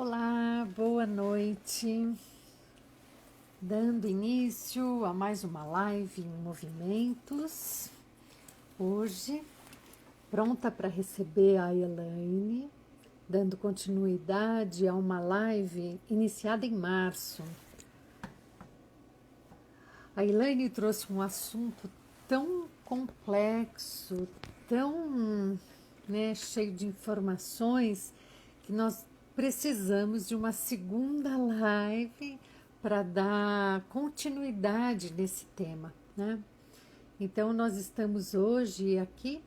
Olá, boa noite. Dando início a mais uma live em movimentos. Hoje, pronta para receber a Elaine, dando continuidade a uma live iniciada em março. A Elaine trouxe um assunto tão complexo, tão cheio de informações, que nós precisamos de uma segunda live para dar continuidade nesse tema, né? Então, nós estamos hoje aqui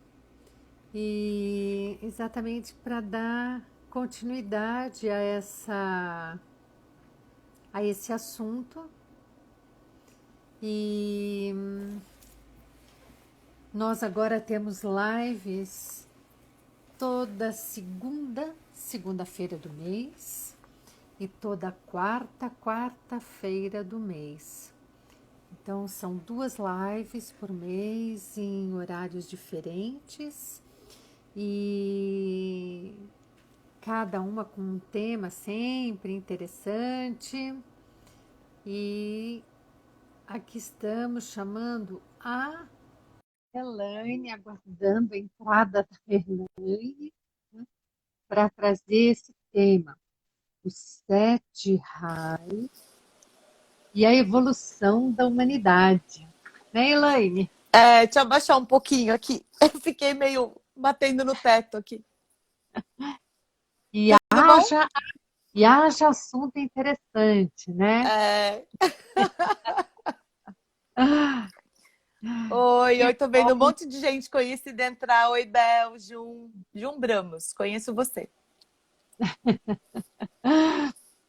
e exatamente para dar continuidade a esse assunto. E nós agora temos lives toda segunda-feira do mês e toda quarta-feira do mês. Então, são 2 lives por mês em horários diferentes e cada uma com um tema sempre interessante. E aqui estamos chamando a Elaine, aguardando a entrada da Elaine, né, para trazer esse tema, os 7 raios e a evolução da humanidade. Né, Elaine? Deixa eu abaixar um pouquinho aqui. Eu fiquei meio batendo no teto aqui. E Tudo bom? haja assunto interessante, né? É... Ah, Oi, que tô vendo um bom, monte de gente conhecida entrar. Oi, Bel, Jun Bramos. Conheço você.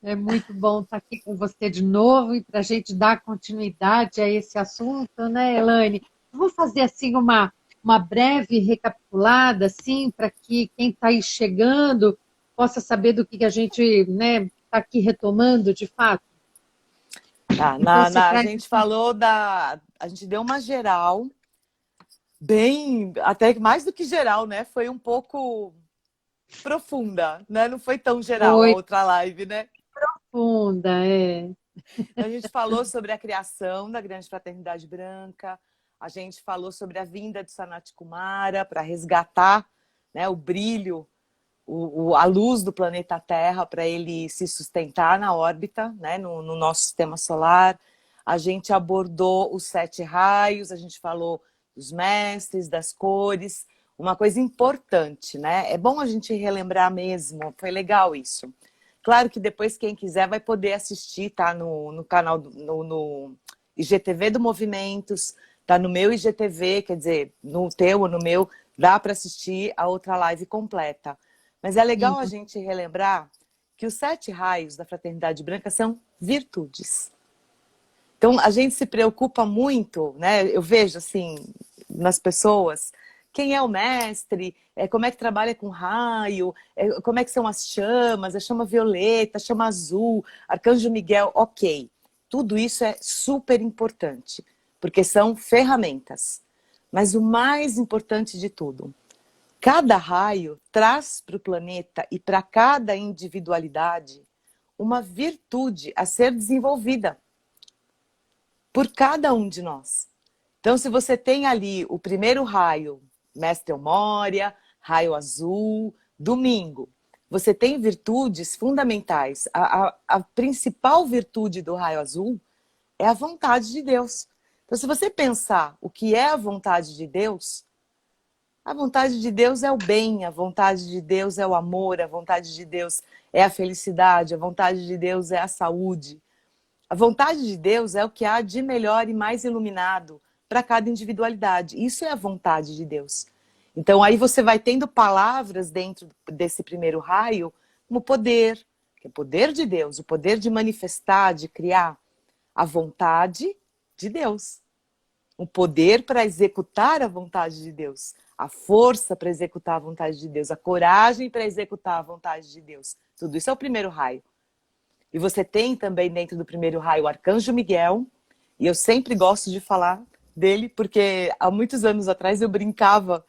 é muito bom estar aqui com você de novo e para a gente dar continuidade a esse assunto, né, Elaine? Vou fazer assim uma breve recapitulada, assim, para que quem está aí chegando possa saber do que a gente, né, está aqui retomando de fato. Tá, Então, você a traz. gente falou da. A gente deu uma geral, bem. Até mais do que geral, né? Foi um pouco profunda, né? Não foi tão geral a Foi outra live, né? profunda, é. A gente falou sobre a criação da Grande Fraternidade Branca, a gente falou sobre a vinda de Sanat Kumara para resgatar, né, o brilho, a luz do planeta Terra para ele se sustentar na órbita, né, no nosso sistema solar. A gente abordou os 7 raios, a gente falou dos mestres, das cores, uma coisa importante, né? É bom a gente relembrar mesmo, foi legal isso. Claro que depois quem quiser vai poder assistir, tá no canal, no IGTV do Movimentos, tá no meu IGTV, quer dizer, no teu ou no meu, dá para assistir a outra live completa. Mas é legal a Isso. gente relembrar que os 7 raios da Fraternidade Branca são virtudes. Então, a gente se preocupa muito, né? Eu vejo, assim, nas pessoas, quem é o mestre, como é que trabalha com raio, como é que são as chamas, a chama violeta, a chama azul, Arcanjo Miguel, ok. Tudo isso é super importante, porque são ferramentas. Mas o mais importante de tudo, cada raio traz para o planeta e para cada individualidade uma virtude a ser desenvolvida por cada um de nós. Então, se você tem ali o primeiro raio, Mestre Moria, raio azul, domingo, você tem virtudes fundamentais. A principal virtude do raio azul é a vontade de Deus. Então, se você pensar o que é a vontade de Deus, a vontade de Deus é o bem, a vontade de Deus é o amor, a vontade de Deus é a felicidade, a vontade de Deus é a saúde. A vontade de Deus é o que há de melhor e mais iluminado para cada individualidade. Isso é a vontade de Deus. Então aí você vai tendo palavras dentro desse primeiro raio, como poder, que é o poder de Deus, o poder de manifestar, de criar. A vontade de Deus. O poder para executar a vontade de Deus. A força para executar a vontade de Deus. A coragem para executar a vontade de Deus. Tudo isso é o primeiro raio. E você tem também dentro do primeiro raio o Arcanjo Miguel, e eu sempre gosto de falar dele, porque há muitos anos atrás eu brincava,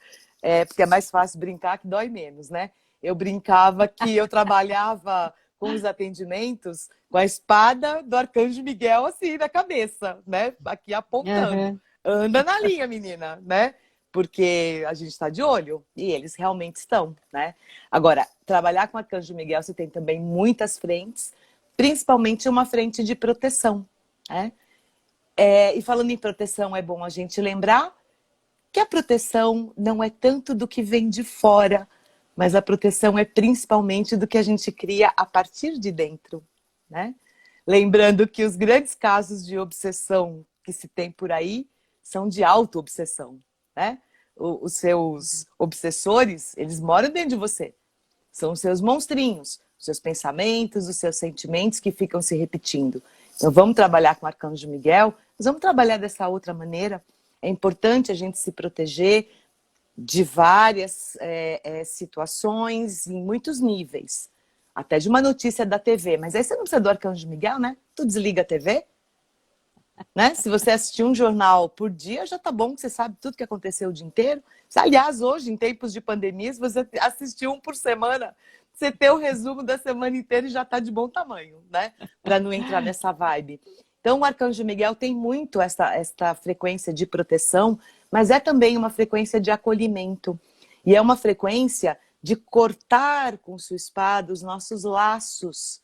porque é mais fácil brincar que dói menos, né? Eu brincava que eu trabalhava com os atendimentos com a espada do Arcanjo Miguel assim na cabeça, né? Aqui apontando. Uhum. Anda na linha, menina, né? Porque a gente está de olho e eles realmente estão, né? Agora, trabalhar com o Arcanjo Miguel, você tem também muitas frentes, principalmente uma frente de proteção, né? E falando em proteção, é bom a gente lembrar que a proteção não é tanto do que vem de fora, mas a proteção é principalmente do que a gente cria a partir de dentro, né? Lembrando que os grandes casos de obsessão que se tem por aí são de auto-obsessão, né? Os seus obsessores, eles moram dentro de você. São os seus monstrinhos, os seus pensamentos, os seus sentimentos que ficam se repetindo. Então vamos trabalhar com o Arcanjo Miguel, mas vamos trabalhar dessa outra maneira. É importante a gente se proteger de várias situações, em muitos níveis. Até de uma notícia da TV. Mas aí você não precisa do Arcanjo Miguel, né? Tu desliga a TV, né? Se você assistir um jornal por dia, já tá bom, que você sabe tudo que aconteceu o dia inteiro. Aliás, hoje, em tempos de pandemia, se você assistir um por semana, você ter o resumo da semana inteira e já tá de bom tamanho, né? Para não entrar nessa vibe. Então, o Arcanjo Miguel tem muito esta frequência de proteção, mas é também uma frequência de acolhimento. E é uma frequência de cortar com sua espada os nossos laços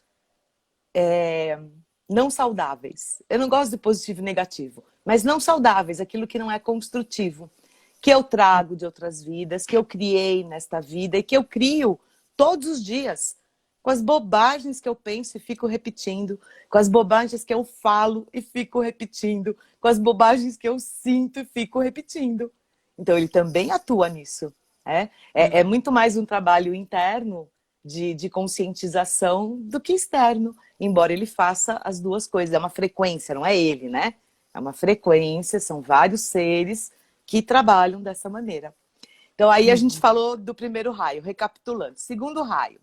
não saudáveis. Eu não gosto de positivo e negativo, mas não saudáveis, aquilo que não é construtivo, que eu trago de outras vidas, que eu criei nesta vida e que eu crio todos os dias, com as bobagens que eu penso e fico repetindo, com as bobagens que eu falo e fico repetindo, com as bobagens que eu sinto e fico repetindo. Então ele também atua nisso. É muito mais um trabalho interno de conscientização do que externo, embora ele faça as duas coisas. É uma frequência, não é ele, né? É uma frequência, são vários seres que trabalham dessa maneira. Então aí a gente falou do primeiro raio, recapitulando. Segundo raio.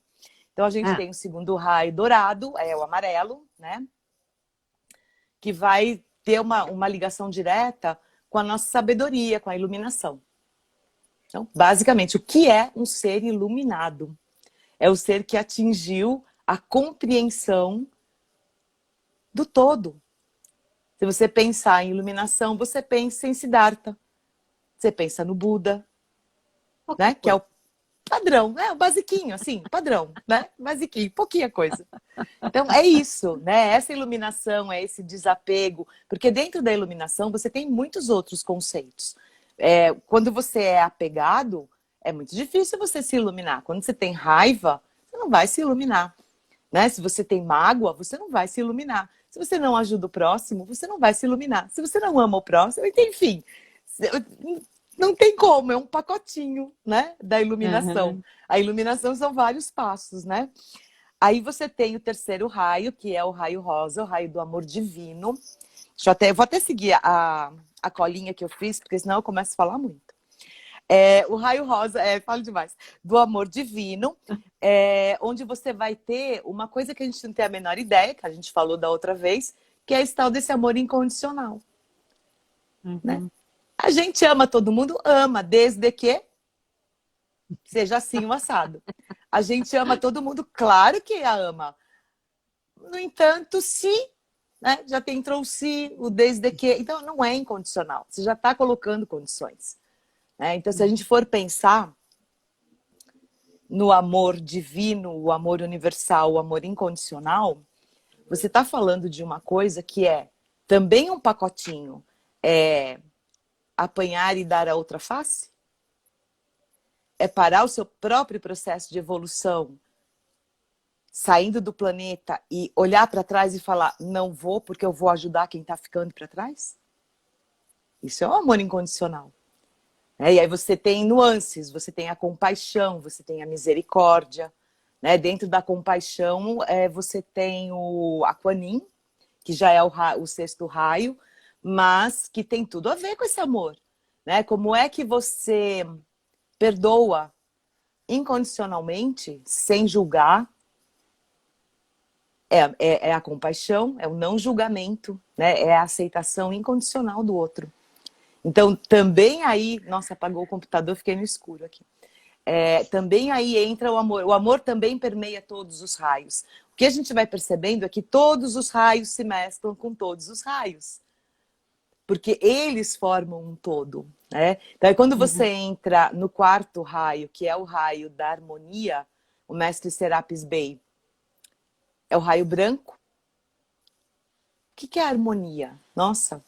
Então a gente tem o segundo raio dourado, é o amarelo, né? Que vai ter uma ligação direta com a nossa sabedoria, com a iluminação. Então, basicamente, o que é um ser iluminado? É o ser que atingiu a compreensão do todo. Se você pensar em iluminação, você pensa em Siddhartha. Você pensa no Buda, né? Que é o padrão, né? O basiquinho, assim, padrão, né? Basiquinho, pouquinha coisa. Então, é isso, né? Essa iluminação, é esse desapego. Porque dentro da iluminação, você tem muitos outros conceitos. Quando você é apegado, é muito difícil você se iluminar. Quando você tem raiva, você não vai se iluminar, né? Se você tem mágoa, você não vai se iluminar. Se você não ajuda o próximo, você não vai se iluminar. Se você não ama o próximo, enfim, não tem como, é um pacotinho, né, da iluminação. Uhum. A iluminação são vários passos, né? Aí você tem o terceiro raio, que é o raio rosa, o raio do amor divino. Eu vou até seguir a colinha que eu fiz, porque senão eu começo a falar muito. O raio rosa, falo demais, do amor divino, onde você vai ter uma coisa que a gente não tem a menor ideia, que a gente falou da outra vez, que é esse tal desse amor incondicional. Né? A gente ama todo mundo, ama, desde que seja assim o assado. A gente ama todo mundo, claro que a ama. No entanto, se, né, já entrou o se, o desde que, então não é incondicional, você já está colocando condições. Então, se a gente for pensar no amor divino, o amor universal, o amor incondicional, você está falando de uma coisa que é também um pacotinho, apanhar e dar a outra face? É parar o seu próprio processo de evolução, saindo do planeta e olhar para trás e falar, não vou porque eu vou ajudar quem está ficando para trás? Isso é um amor incondicional. E aí você tem nuances, você tem a compaixão, você tem a misericórdia. Né? Dentro da compaixão, você tem o Aquanin, que já é o sexto raio, mas que tem tudo a ver com esse amor. Né? Como é que você perdoa incondicionalmente, sem julgar? É a compaixão, é o não julgamento, né? É a aceitação incondicional do outro. Então, também aí... Nossa, apagou o computador, fiquei no escuro aqui. Também aí entra o amor. O amor também permeia todos os raios. que a gente vai percebendo é que todos os raios se mesclam com todos os raios, porque eles formam um todo, né? Então, quando você entra no quarto raio, que é o raio da harmonia, o mestre Serapis Bey, é o raio branco. O que é harmonia? Nossa!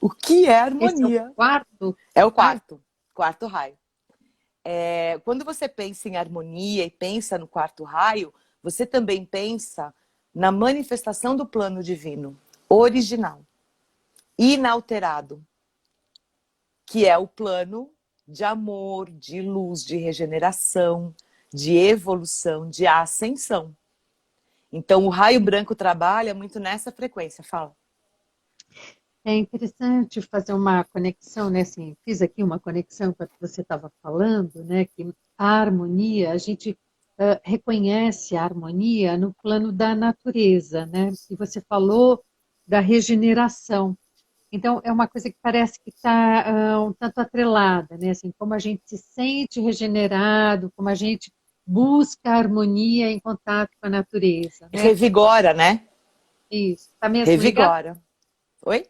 O que é Esse é o harmonia? quarto? É o quarto raio. Quando você pensa em harmonia e pensa no quarto raio, você também pensa na manifestação do plano divino, original, inalterado, que é o plano de amor, de luz, de regeneração, de evolução, de ascensão. Então, o raio branco trabalha muito nessa frequência. Fala. É interessante fazer uma conexão, né? Assim, fiz aqui uma conexão com o que você estava falando, né? Que a harmonia, a gente reconhece a harmonia no plano da natureza, né? E você falou da regeneração. Então, é uma coisa que parece que está um tanto atrelada, né? Assim, como a gente se sente regenerado, como a gente busca a harmonia em contato com a natureza, né? Revigora, né? Isso. Está mesmo ligado? Revigora. Oi?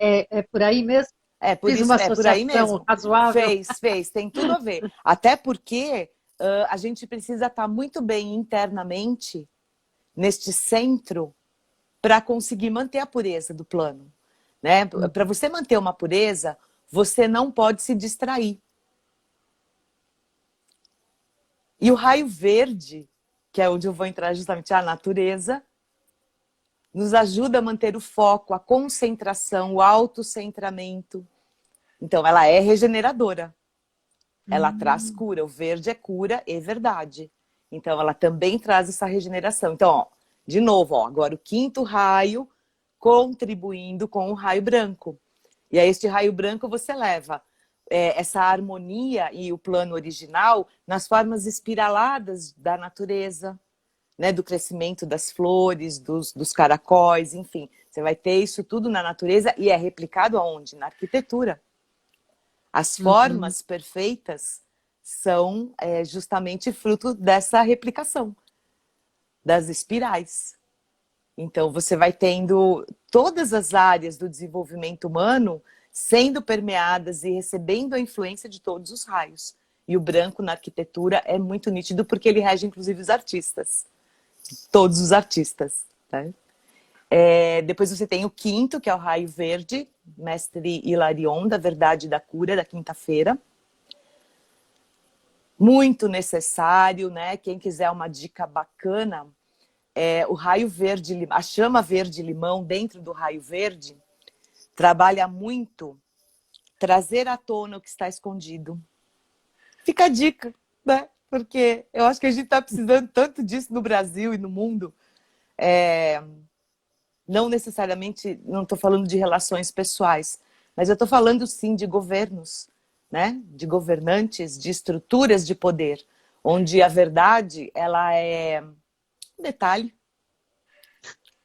É por aí mesmo? É por Fiz isso, uma é por aí associação mesmo. razoável. Fez, tem tudo a ver. Até porque a gente precisa estar muito bem internamente neste centro para conseguir manter a pureza do plano, né? Para você manter uma pureza, você não pode se distrair. E o raio verde, que é onde eu vou entrar justamente a natureza, nos ajuda a manter o foco, a concentração, o autocentramento. Então, ela é regeneradora. Ela traz cura. O verde é cura e verdade. Então, ela também traz essa regeneração. Então, ó, de novo, ó, agora o quinto raio contribuindo com o raio branco. E a este raio branco você leva essa harmonia e o plano original nas formas espiraladas da natureza, né, do crescimento das flores, dos caracóis, enfim. Você vai ter isso tudo na natureza e é replicado aonde? Na arquitetura. As formas perfeitas são justamente fruto dessa replicação, das espirais. Então, você vai tendo todas as áreas do desenvolvimento humano sendo permeadas e recebendo a influência de todos os raios. E o branco na arquitetura é muito nítido porque ele rege, inclusive, os artistas. Todos os artistas. Tá? Depois você tem o quinto, que é o raio verde, mestre Hilarion, da Verdade e da Cura, da quinta-feira. Muito necessário, né? Quem quiser uma dica bacana, o raio verde, a chama verde-limão dentro do raio verde, trabalha muito trazer à tona o que está escondido. Fica a dica, né? Porque eu acho que a gente está precisando tanto disso no Brasil e no mundo. Não necessariamente, não estou falando de relações pessoais, mas eu estou falando sim de governos, né? De governantes, de estruturas de poder, onde a verdade ela é um detalhe,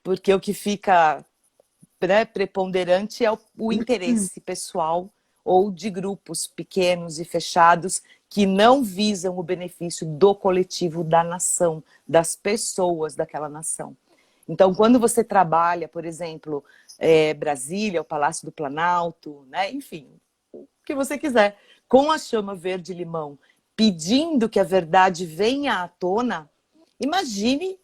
porque o que fica preponderante é o interesse pessoal ou de grupos pequenos e fechados que não visam o benefício do coletivo, da nação, das pessoas daquela nação. Então, quando você trabalha, por exemplo, Brasília, o Palácio do Planalto, né? Enfim, o que você quiser, com a chama verde-limão, pedindo que a verdade venha à tona, imagine,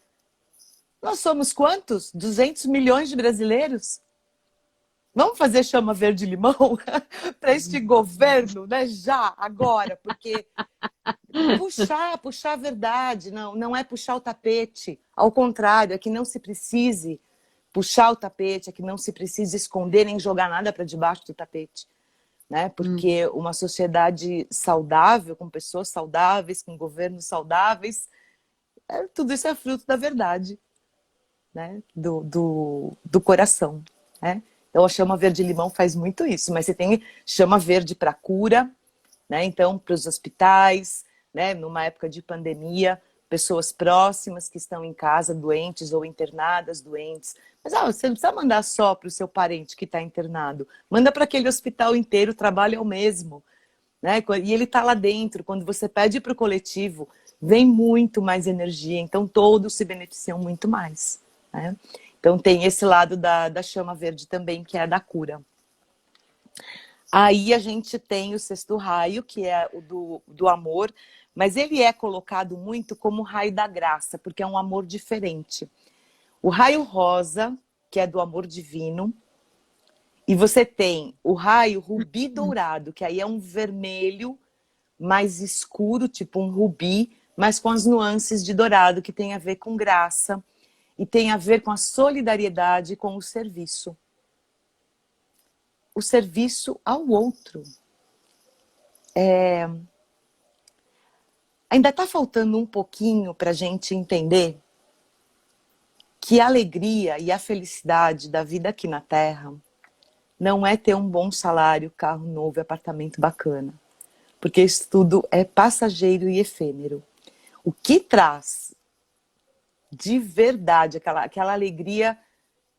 nós somos quantos? 200 milhões de brasileiros? Vamos fazer chama verde-limão para este governo, né? Já, agora, porque puxar a verdade, não é puxar o tapete. Ao contrário, é que não se precise puxar o tapete, é que não se precise esconder nem jogar nada para debaixo do tapete. Né? Porque uma sociedade saudável, com pessoas saudáveis, com governos saudáveis, tudo isso é fruto da verdade, né? do coração. Né? Então a chama verde-limão faz muito isso, mas você tem chama verde para cura, né? Então para os hospitais, né? Numa época de pandemia, pessoas próximas que estão em casa doentes ou internadas doentes. Mas você não precisa mandar só para o seu parente que está internado, manda para aquele hospital inteiro, o trabalho é o mesmo. Né? E ele está lá dentro, quando você pede para o coletivo vem muito mais energia, então todos se beneficiam muito mais, né? Então tem esse lado da chama verde também, que é a da cura. Aí a gente tem o sexto raio, que é o do amor, mas ele é colocado muito como o raio da graça, porque é um amor diferente. O raio rosa, que é do amor divino, e você tem o raio rubi dourado, que aí é um vermelho mais escuro, tipo um rubi, mas com as nuances de dourado, que tem a ver com graça e tem a ver com a solidariedade, com o serviço. O serviço ao outro. Ainda está faltando um pouquinho para a gente entender que a alegria e a felicidade da vida aqui na Terra não é ter um bom salário, carro novo e apartamento bacana. Porque isso tudo é passageiro e efêmero. O que traz de verdade aquela alegria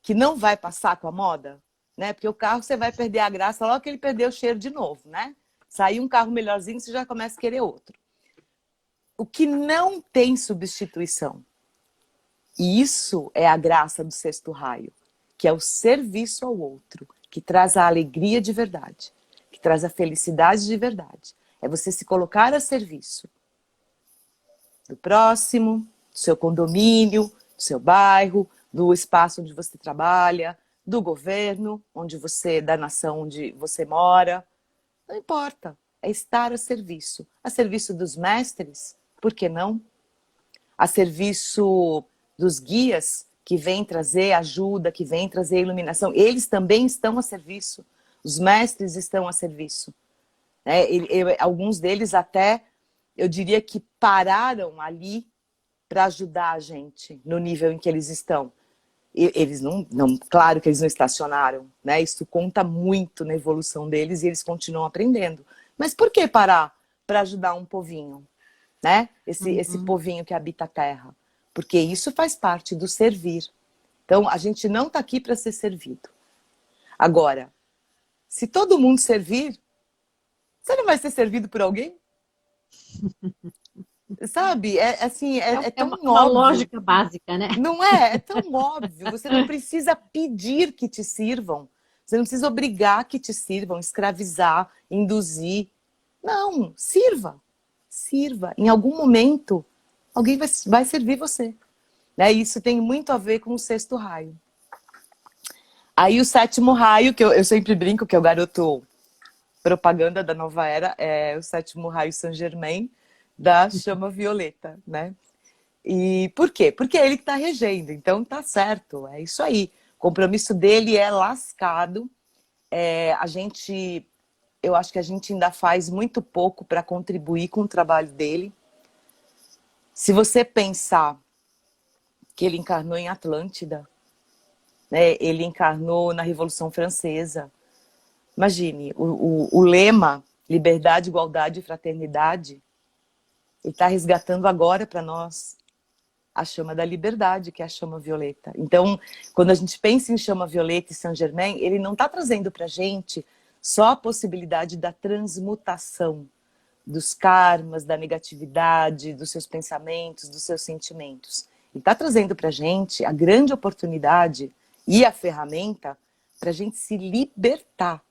que não vai passar com a moda, né? Porque o carro você vai perder a graça logo que ele perdeu o cheiro de novo, né? Sair um carro melhorzinho, você já começa a querer outro. O que não tem substituição, e isso é a graça do sexto raio, que é o serviço ao outro, que traz a alegria de verdade, que traz a felicidade de verdade. É você se colocar a serviço do próximo, do seu condomínio, do seu bairro, do espaço onde você trabalha, do governo, da nação onde você mora. Não importa, é estar a serviço dos mestres, por que não? A serviço dos guias que vêm trazer ajuda, que vêm trazer iluminação. Eles também estão a serviço. Os mestres estão a serviço. Alguns deles até, eu diria que pararam ali para ajudar a gente no nível em que eles estão. Eles não, claro que eles não estacionaram, né? Isso conta muito na evolução deles e eles continuam aprendendo. Mas por que parar para ajudar um povinho, né? Esse povinho que habita a terra? Porque isso faz parte do servir. Então, a gente não está aqui para ser servido. Agora, se todo mundo servir, você não vai ser servido por alguém? Sabe? É tão uma óbvio. lógica básica, né? Não é? É tão óbvio. Você não precisa pedir que te sirvam. Você não precisa obrigar que te sirvam, escravizar, induzir. Não, sirva. Sirva. Em algum momento, alguém vai servir você. Né? Isso tem muito a ver com o sexto raio. Aí o sétimo raio, que eu sempre brinco, que é o garoto propaganda da nova era, é o sétimo raio Saint-Germain, da chama violeta, né? E por quê? Porque é ele que está regendo, então tá certo, é isso aí. O compromisso dele é lascado. Eu acho que a gente ainda faz muito pouco para contribuir com o trabalho dele. Se você pensar que ele encarnou em Atlântida, né? Ele encarnou na Revolução Francesa. Imagine, o lema liberdade, igualdade e fraternidade, ele está resgatando agora para nós a chama da liberdade, que é a chama violeta. Então, quando a gente pensa em chama violeta e Saint-Germain, ele não está trazendo para a gente só a possibilidade da transmutação dos karmas, da negatividade, dos seus pensamentos, dos seus sentimentos. Ele está trazendo para a gente a grande oportunidade e a ferramenta para a gente se libertar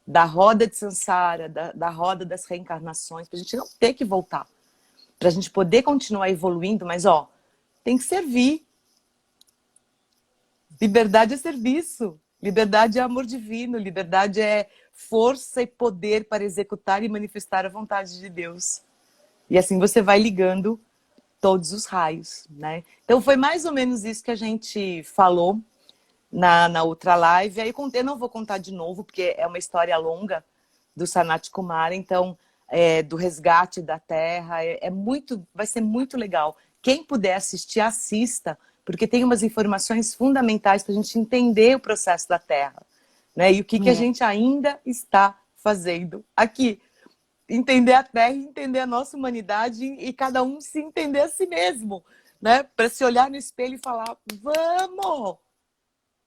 da roda de Sansara, da roda das reencarnações, para a gente não ter que voltar. Para a gente poder continuar evoluindo, mas tem que servir. Liberdade é serviço. Liberdade é amor divino. Liberdade é força e poder para executar e manifestar a vontade de Deus. E assim você vai ligando todos os raios, né? Então foi mais ou menos isso que a gente falou na outra live. Aí eu não vou contar de novo, porque é uma história longa do Sanat Kumara, então do resgate da Terra, vai ser muito legal. Quem puder assistir, assista, porque tem umas informações fundamentais para a gente entender o processo da Terra, né? E o que a gente ainda está fazendo aqui. Entender a Terra, entender a nossa humanidade e cada um se entender a si mesmo, né? Para se olhar no espelho e falar, vamos!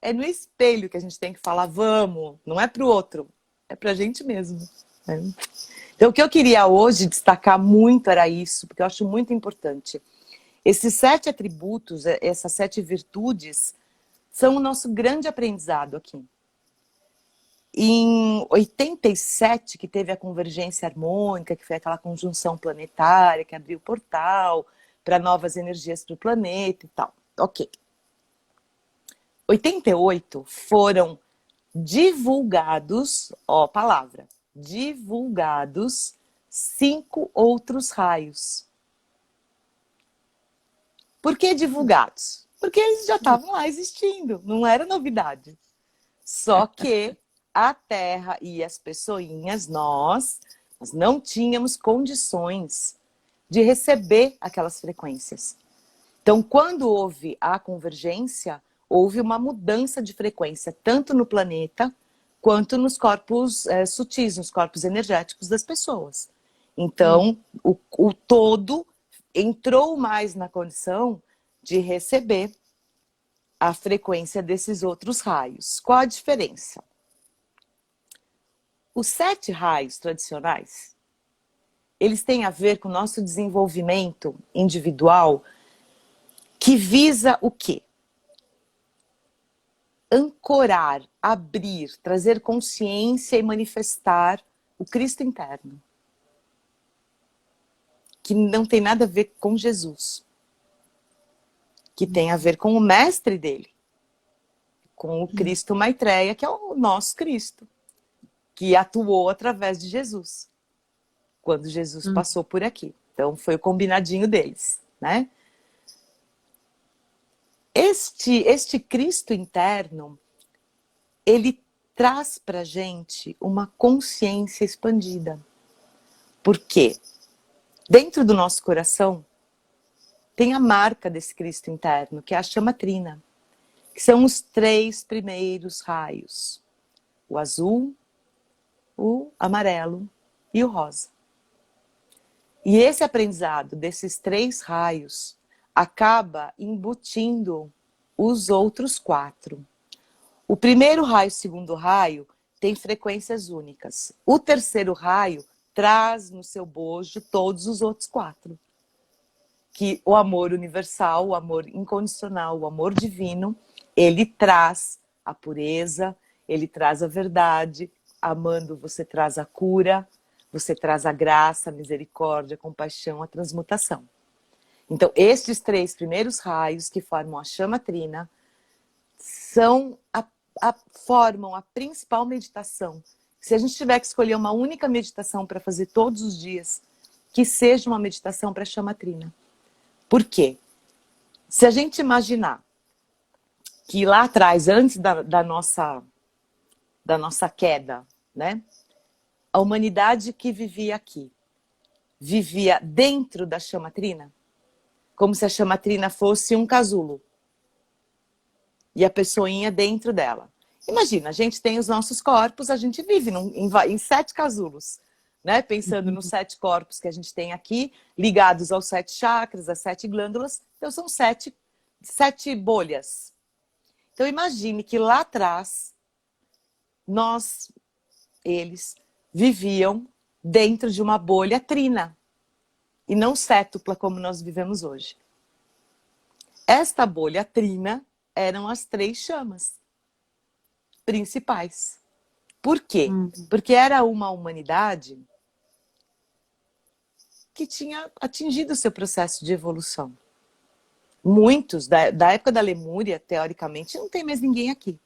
É no espelho que a gente tem que falar, vamos! Não é para o outro, é para a gente mesmo. Né? Então, o que eu queria hoje destacar muito era isso, porque eu acho muito importante. Esses 7 atributos, essas 7 virtudes, são o nosso grande aprendizado aqui. Em 87, que teve a convergência harmônica, que foi aquela conjunção planetária, que abriu o portal para novas energias para o planeta e tal. Ok. 88 foram divulgados, ó, palavra, divulgados 5 outros raios. Por que divulgados? Porque eles já estavam lá existindo, não era novidade. Só que a Terra e as pessoinhas, nós não tínhamos condições de receber aquelas frequências. Então, quando houve a convergência, houve uma mudança de frequência, tanto no planeta, quanto nos corpos sutis, nos corpos energéticos das pessoas. Então, o todo entrou mais na condição de receber a frequência desses outros raios. Qual a diferença? Os 7 raios tradicionais, eles têm a ver com o nosso desenvolvimento individual, que visa o quê? Ancorar, abrir, trazer consciência e manifestar o Cristo interno. Que não tem nada a ver com Jesus. Que tem a ver com o mestre dele. Com o Cristo Maitreya, que é o nosso Cristo. Que atuou através de Jesus. Quando Jesus passou por aqui. Então foi o combinadinho deles, né? Este Cristo interno, ele traz pra gente uma consciência expandida. Por quê? Dentro do nosso coração tem a marca desse Cristo interno, que é a chama trina, que são os 3 primeiros raios: o azul, o amarelo e o rosa. E esse aprendizado desses 3 raios acaba embutindo os outros 4. O primeiro raio e o segundo raio têm frequências únicas. O terceiro raio traz no seu bojo todos os outros 4. Que o amor universal, o amor incondicional, o amor divino, ele traz a pureza, ele traz a verdade. Amando, você traz a cura, você traz a graça, a misericórdia, a compaixão, a transmutação. Então, estes 3 primeiros raios que formam a chama trina formam a principal meditação. Se a gente tiver que escolher uma única meditação para fazer todos os dias, que seja uma meditação para a chama trina. Por quê? Se a gente imaginar que lá atrás, antes da nossa queda, né? A humanidade que vivia aqui, vivia dentro da chama trina, como se a chama trina fosse um casulo. E a pessoinha dentro dela. Imagina, a gente tem os nossos corpos, a gente vive em 7 casulos, né? Pensando nos 7 corpos que a gente tem aqui, ligados aos 7 chakras, às 7 glândulas, então são 7 bolhas. Então imagine que lá atrás, eles viviam dentro de uma bolha trina, e não sétupla como nós vivemos hoje. Esta bolha trina eram as 3 chamas principais. Por quê? Porque era uma humanidade que tinha atingido o seu processo de evolução. Muitos, da época da Lemúria, teoricamente, não tem mais ninguém aqui.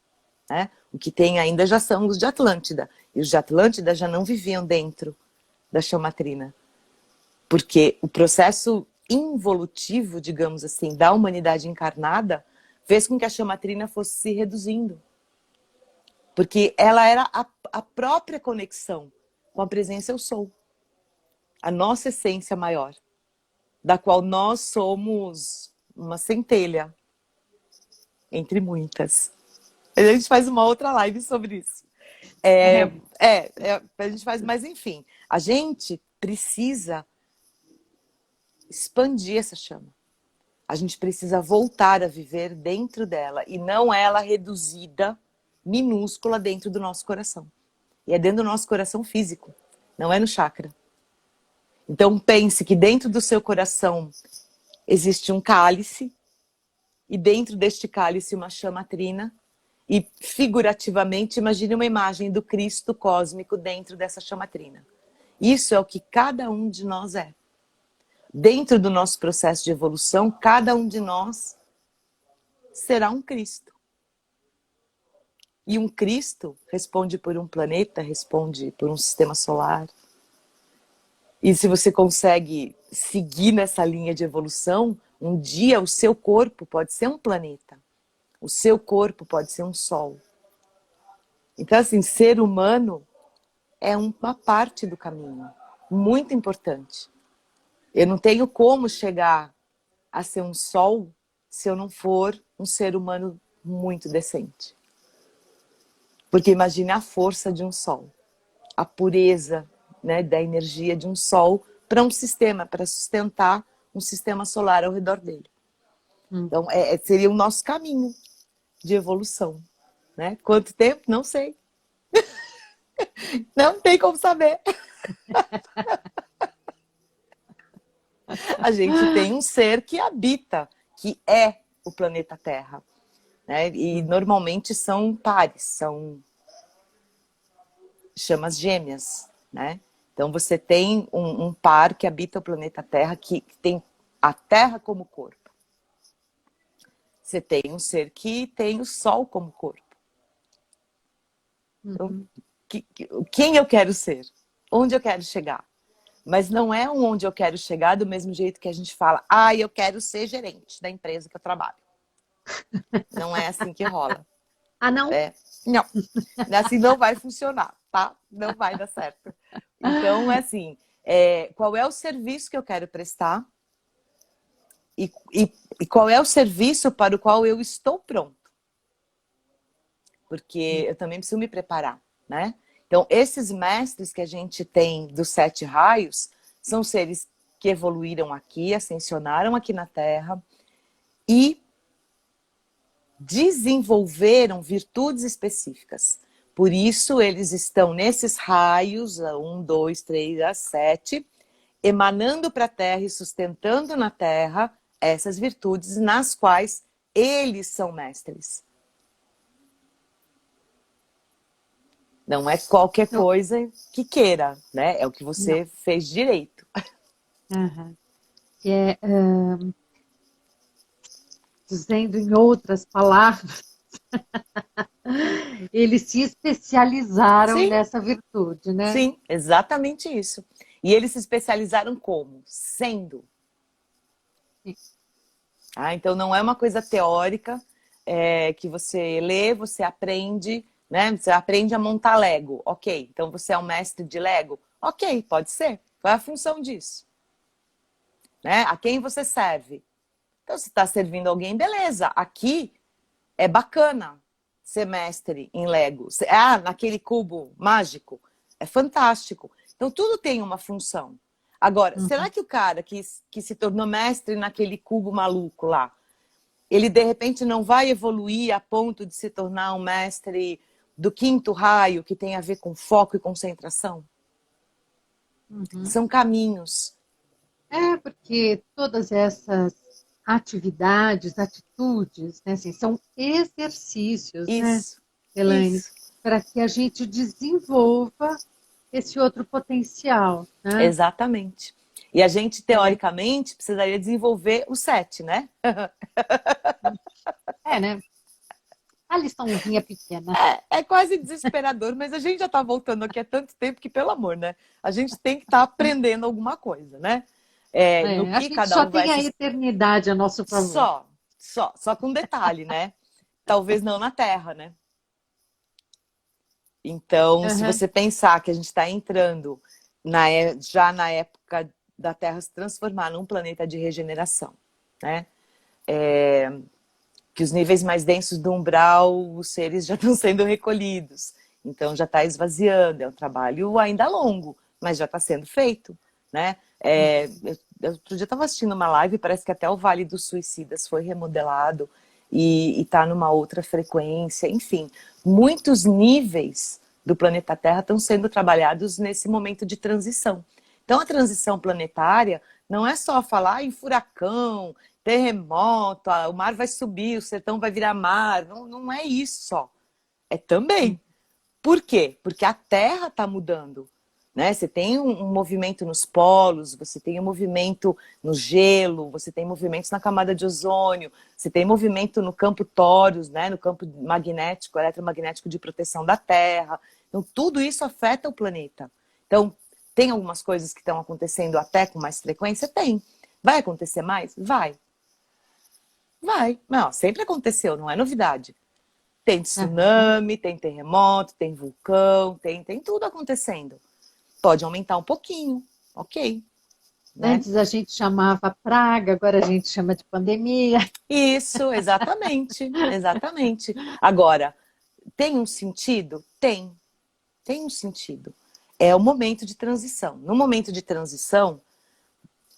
Né? O que tem ainda já são os de Atlântida. E os de Atlântida já não viviam dentro da chama trina. Porque o processo involutivo, digamos assim, da humanidade encarnada fez com que a chama trina fosse se reduzindo. Porque ela era a própria conexão com a presença eu sou. A nossa essência maior, da qual nós somos uma centelha, entre muitas. A gente faz uma outra live sobre isso. A gente faz, mas enfim, a gente precisa expandir essa chama. A gente precisa voltar a viver dentro dela e não ela reduzida, minúscula dentro do nosso coração. E é dentro do nosso coração físico, não é no chakra. Então pense que dentro do seu coração existe um cálice, e dentro deste cálice uma chama trina, e figurativamente imagine uma imagem do Cristo cósmico dentro dessa chama trina. Isso é o que cada um de nós é. Dentro do nosso processo de evolução, cada um de nós será um Cristo. E um Cristo responde por um planeta, responde por um sistema solar. E se você consegue seguir nessa linha de evolução, um dia o seu corpo pode ser um planeta. O seu corpo pode ser um sol. Então, assim, ser humano é uma parte do caminho, muito importante. Eu não tenho como chegar a ser um sol se eu não for um ser humano muito decente. Porque imagine a força de um sol, a pureza, né, da energia de um sol para um sistema, para sustentar um sistema solar ao redor dele. Então, seria o nosso caminho de evolução. Né? Quanto tempo? Não sei. Não tem como saber. A gente tem um ser que habita, que é o planeta Terra. Né? E normalmente são pares, são chamas gêmeas. Né? Então você tem um par que habita o planeta Terra, que tem a Terra como corpo. Você tem um ser que tem o Sol como corpo. Então, quem eu quero ser? Onde eu quero chegar? Mas não é um onde eu quero chegar do mesmo jeito que a gente fala, eu quero ser gerente da empresa que eu trabalho. Não é assim que rola. Não? Não. Assim não vai funcionar, tá? Não vai dar certo. Então, assim, qual é o serviço que eu quero prestar? E qual é o serviço para o qual eu estou pronto? Porque eu também preciso me preparar, né? Então, esses mestres que a gente tem dos 7 raios são seres que evoluíram aqui, ascensionaram aqui na Terra e desenvolveram virtudes específicas. Por isso, eles estão nesses raios, 1, 2, 3, a 7, emanando para a Terra e sustentando na Terra essas virtudes nas quais eles são mestres. Não é qualquer coisa que queira, né? É o que você fez direito. Dizendo em outras palavras, eles se especializaram nessa virtude, né? Sim, exatamente isso. E eles se especializaram como? Sendo. Então não é uma coisa teórica que você lê, você aprende, né? Você aprende a montar Lego. Ok, então você é um mestre de Lego? Ok, pode ser. Qual é a função disso? Né? A quem você serve? Então, se está servindo alguém, beleza. Aqui é bacana ser mestre em Lego. Naquele cubo mágico. É fantástico. Então, tudo tem uma função. Agora, será que o cara que se tornou mestre naquele cubo maluco lá, ele de repente não vai evoluir a ponto de se tornar um mestre do 5º raio, que tem a ver com foco e concentração? São caminhos. Porque todas essas atividades, atitudes, né, assim, são exercícios, Isso, né, Elaine, para que a gente desenvolva esse outro potencial. Né? Exatamente. E a gente, teoricamente, precisaria desenvolver o 7, né? Né? A liçãozinha pequena. É quase desesperador, mas a gente já está voltando aqui há tanto tempo que, pelo amor, né? A gente tem que estar aprendendo alguma coisa, né? No que a gente cada só um vai tem a eternidade a nosso favor. Só com detalhe, né? Talvez não na Terra, né? Então, se você pensar que a gente está entrando já na época da Terra se transformar num planeta de regeneração, né? Que os níveis mais densos do umbral, os seres já estão sendo recolhidos. Então, já está esvaziando. É um trabalho ainda longo, mas já está sendo feito, né? Outro dia eu estava assistindo uma live, parece que até o Vale dos Suicidas foi remodelado e está numa outra frequência. Enfim, muitos níveis do planeta Terra estão sendo trabalhados nesse momento de transição. Então, a transição planetária não é só falar em furacão, terremoto, o mar vai subir, o sertão vai virar mar. Não, não é isso só. É também. Por quê? Porque a Terra está mudando. Né? Você tem um movimento nos polos, você tem um movimento no gelo, você tem movimentos na camada de ozônio, você tem movimento no campo Torus, né? No campo magnético, eletromagnético de proteção da Terra. Então, tudo isso afeta o planeta. Então, tem algumas coisas que estão acontecendo até com mais frequência? Tem. Vai acontecer mais? Vai. Vai. Não, sempre aconteceu, não é novidade. Tem tsunami, tem terremoto, tem vulcão, tem tudo acontecendo. Pode aumentar um pouquinho, ok. Né? Antes a gente chamava praga, agora a gente chama de pandemia. Isso, exatamente, exatamente. Agora, tem um sentido? Tem um sentido. É o momento de transição. No momento de transição,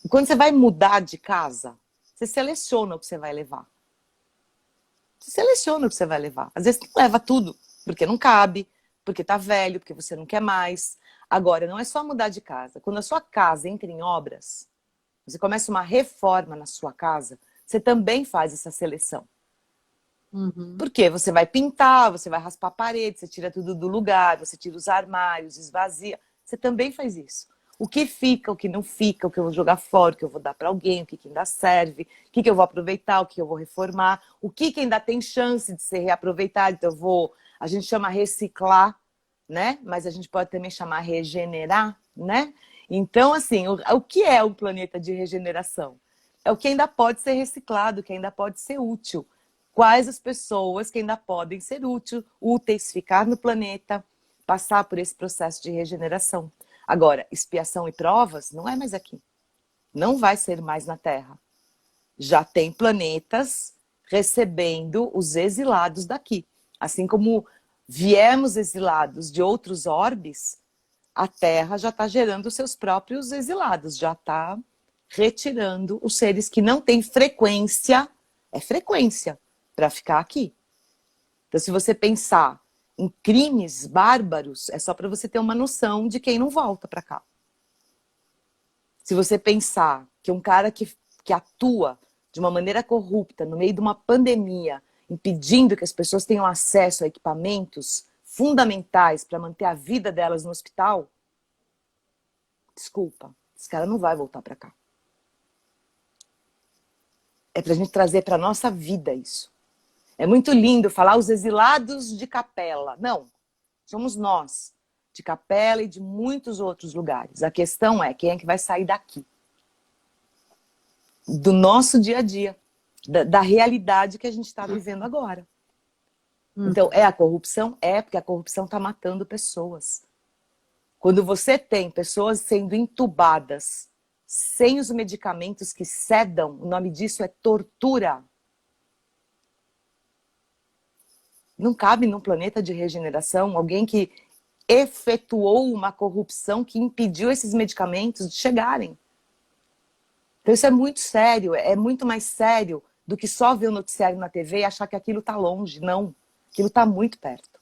quando você vai mudar de casa, você seleciona o que você vai levar. Você seleciona o que você vai levar. Às vezes não leva tudo, porque não cabe, porque tá velho, porque você não quer mais. Agora, não é só mudar de casa. Quando a sua casa entra em obras, você começa uma reforma na sua casa, você também faz essa seleção. Porque você vai pintar, você vai raspar a parede, você tira tudo do lugar, você tira os armários, esvazia. Você também faz isso. O que fica, o que não fica, o que eu vou jogar fora, o que eu vou dar para alguém, o que ainda serve, o que eu vou aproveitar, o que eu vou reformar, o que ainda tem chance de ser reaproveitado. Então a gente chama reciclar, né? Mas a gente pode também chamar regenerar, né? Então, assim, o que é um planeta de regeneração? É o que ainda pode ser reciclado, o que ainda pode ser útil. Quais as pessoas que ainda podem ser úteis, ficar no planeta, passar por esse processo de regeneração. Agora, expiação e provas não é mais aqui. Não vai ser mais na Terra. Já tem planetas recebendo os exilados daqui. Assim como viemos exilados de outros orbes, a Terra já está gerando os seus próprios exilados, já está retirando os seres que não têm frequência, é frequência, para ficar aqui. Então, se você pensar em crimes bárbaros, é só para você ter uma noção de quem não volta para cá. Se você pensar que um cara que atua de uma maneira corrupta no meio de uma pandemia, impedindo que as pessoas tenham acesso a equipamentos fundamentais para manter a vida delas no hospital, desculpa, esse cara não vai voltar para cá. É para a gente trazer para a nossa vida isso. É muito lindo falar os exilados de Capela. Não, somos nós, de Capela e de muitos outros lugares. A questão é quem é que vai sair daqui. Do nosso dia a dia, da realidade que a gente está vivendo agora. Então, é a corrupção? É, porque a corrupção está matando pessoas. Quando você tem pessoas sendo entubadas sem os medicamentos que sedam, o nome disso é tortura. Não cabe num planeta de regeneração alguém que efetuou uma corrupção que impediu esses medicamentos de chegarem. Então isso é muito sério, é muito mais sério do que só ver o noticiário na TV e achar que aquilo está longe. Não, aquilo está muito perto.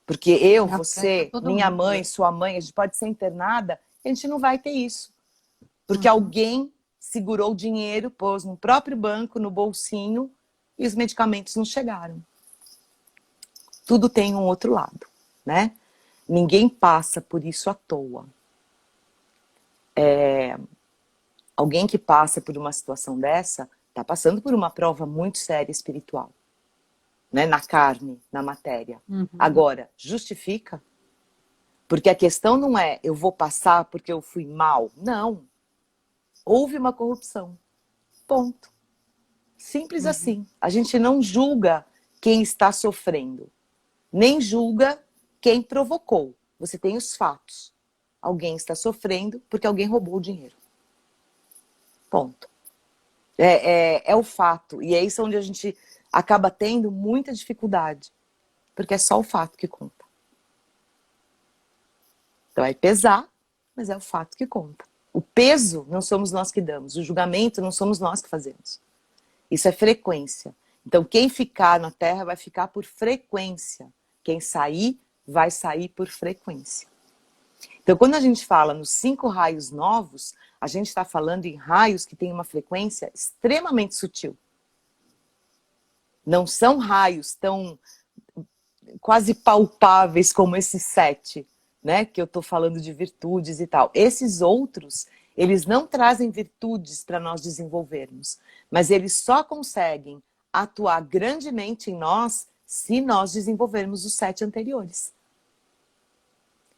Porque eu, você, minha mãe, sua mãe, a gente pode ser internada e a gente não vai ter isso. Porque alguém segurou o dinheiro, pôs no próprio banco, no bolsinho, e os medicamentos não chegaram. Tudo tem um outro lado, né? Ninguém passa por isso à toa. Alguém que passa por uma situação dessa está passando por uma prova muito séria espiritual, né? Na carne, na matéria. Agora, justifica? Porque a questão não é eu vou passar porque eu fui mal. Não. Houve uma corrupção. Ponto. Simples assim. A gente não julga quem está sofrendo. Nem julga quem provocou. Você tem os fatos. Alguém está sofrendo porque alguém roubou o dinheiro. Ponto. É o fato. E é isso onde a gente acaba tendo muita dificuldade. Porque é só o fato que conta. Então vai pesar, mas é o fato que conta. O peso não somos nós que damos. O julgamento não somos nós que fazemos. Isso é frequência. Então quem ficar na Terra vai ficar por frequência. Quem sair, vai sair por frequência. Então, quando a gente fala nos 5 raios novos, a gente está falando em raios que têm uma frequência extremamente sutil. Não são raios tão quase palpáveis como esses 7, né? Que eu estou falando de virtudes e tal. Esses outros, eles não trazem virtudes para nós desenvolvermos, mas eles só conseguem atuar grandemente em nós se nós desenvolvermos os 7 anteriores.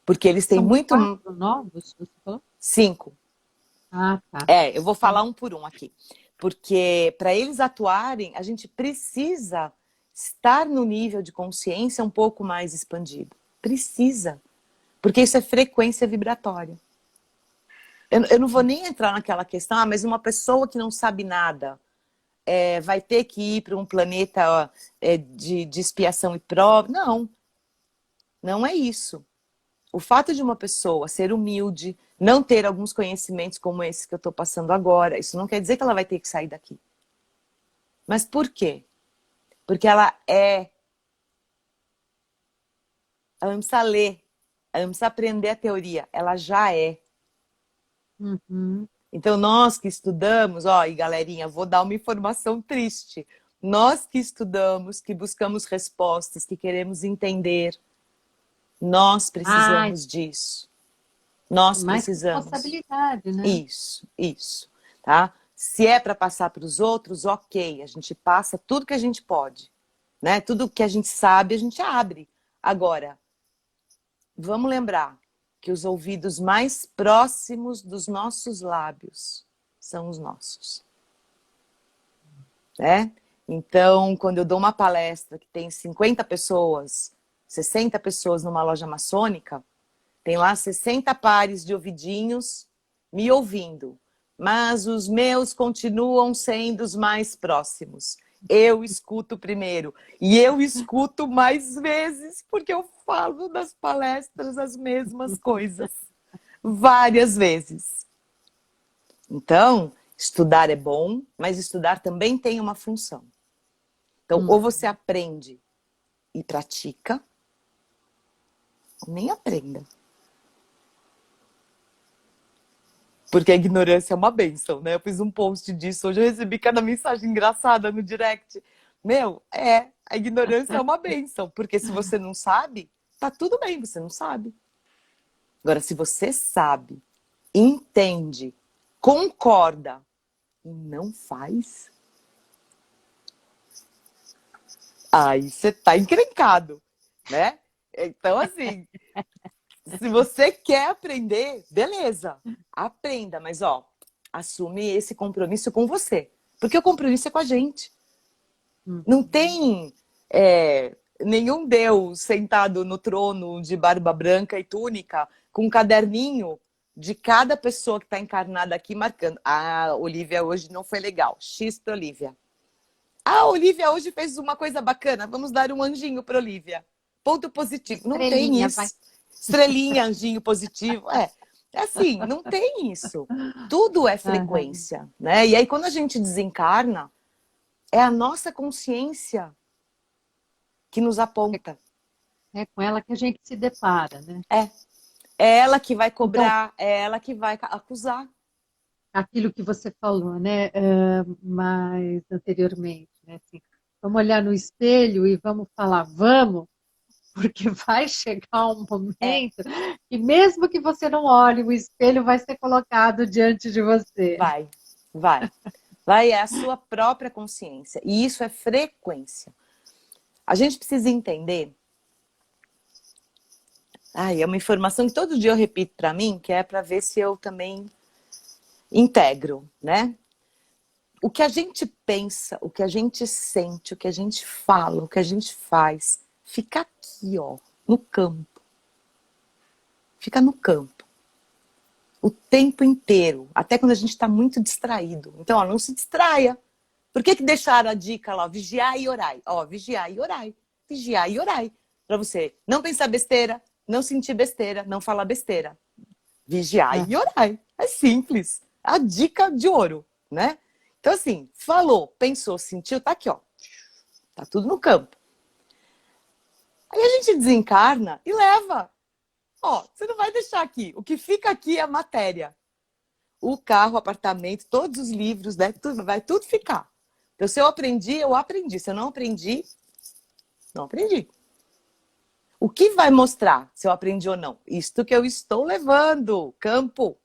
Porque eles têm São muito... 4 novos, você falou? 5. Ah, tá. Eu vou falar um por um aqui. Porque para eles atuarem, a gente precisa estar no nível de consciência um pouco mais expandido. Precisa. Porque isso é frequência vibratória. Eu não vou nem entrar naquela questão, mas uma pessoa que não sabe nada vai ter que ir para um planeta de expiação e prova. Não. Não é isso. O fato de uma pessoa ser humilde, não ter alguns conhecimentos como esse que eu estou passando agora, isso não quer dizer que ela vai ter que sair daqui. Mas por quê? Porque ela não precisa ler, ela não precisa aprender a teoria, ela já é. Uhum. Então nós que estudamos, e galerinha, vou dar uma informação triste. Nós que estudamos, que buscamos respostas, que queremos entender, nós precisamos disso. Nós Mais precisamos. responsabilidade, né? Isso. Tá? Se é para passar para os outros, ok. A gente passa tudo que a gente pode. Né? Tudo que a gente sabe, a gente abre. Agora, vamos lembrar que os ouvidos mais próximos dos nossos lábios são os nossos. Né? Então, quando eu dou uma palestra que tem 50 pessoas, 60 pessoas numa loja maçônica, tem lá 60 pares de ouvidinhos me ouvindo, mas os meus continuam sendo os mais próximos. Eu escuto primeiro e eu escuto mais vezes, porque eu falo nas palestras as mesmas coisas, várias vezes. Então, estudar é bom, mas estudar também tem uma função. Então, ou você aprende e pratica, ou nem aprenda. Porque a ignorância é uma bênção, né? Eu fiz um post disso, hoje eu recebi cada mensagem engraçada no direct. A ignorância é uma bênção, porque se você não sabe, tá tudo bem, você não sabe. Agora, se você sabe, entende, concorda e não faz, aí você tá encrencado, né? Então, assim, se você quer aprender, beleza, aprenda, mas assume esse compromisso com você, porque o compromisso é com a gente. Não tem nenhum Deus sentado no trono de barba branca e túnica com um caderninho de cada pessoa que está encarnada aqui marcando. Ah, Olivia hoje não foi legal. X para Olivia. Ah, Olivia hoje fez uma coisa bacana. Vamos dar um anjinho para Olivia. Ponto positivo. Não tem isso. Vai. Estrelinha, anjinho positivo. Assim, não tem isso. Tudo é frequência, né? E aí, quando a gente desencarna, é a nossa consciência que nos aponta. É com ela que a gente se depara, né? É ela que vai cobrar, então, é ela que vai acusar. Aquilo que você falou, né? Mais anteriormente, né? Assim, vamos olhar no espelho e vamos falar, vamos, porque vai chegar um momento que mesmo que você não olhe, o espelho vai ser colocado diante de você. Vai, é a sua própria consciência. E isso é frequência. A gente precisa entender. É uma informação que todo dia eu repito para mim, que é para ver se eu também integro, né? O que a gente pensa, o que a gente sente, o que a gente fala, o que a gente faz, fica aqui, no campo. Fica no campo. O tempo inteiro, até quando a gente está muito distraído. Então, não se distraia. Por que deixaram a dica lá? Vigiar e orai. Vigiar e orai. Vigiar e orai. Para você não pensar besteira, não sentir besteira, não falar besteira. Vigiar e orai. É simples. A dica de ouro, né? Então, assim, falou, pensou, sentiu, tá aqui, Tá tudo no campo. Aí a gente desencarna e leva. Ó, você não vai deixar aqui. O que fica aqui é a matéria. O carro, o apartamento, todos os livros, né? Vai tudo ficar. Então, se eu aprendi, eu aprendi. Se eu não aprendi, não aprendi. O que vai mostrar se eu aprendi ou não? Isto que eu estou levando, campo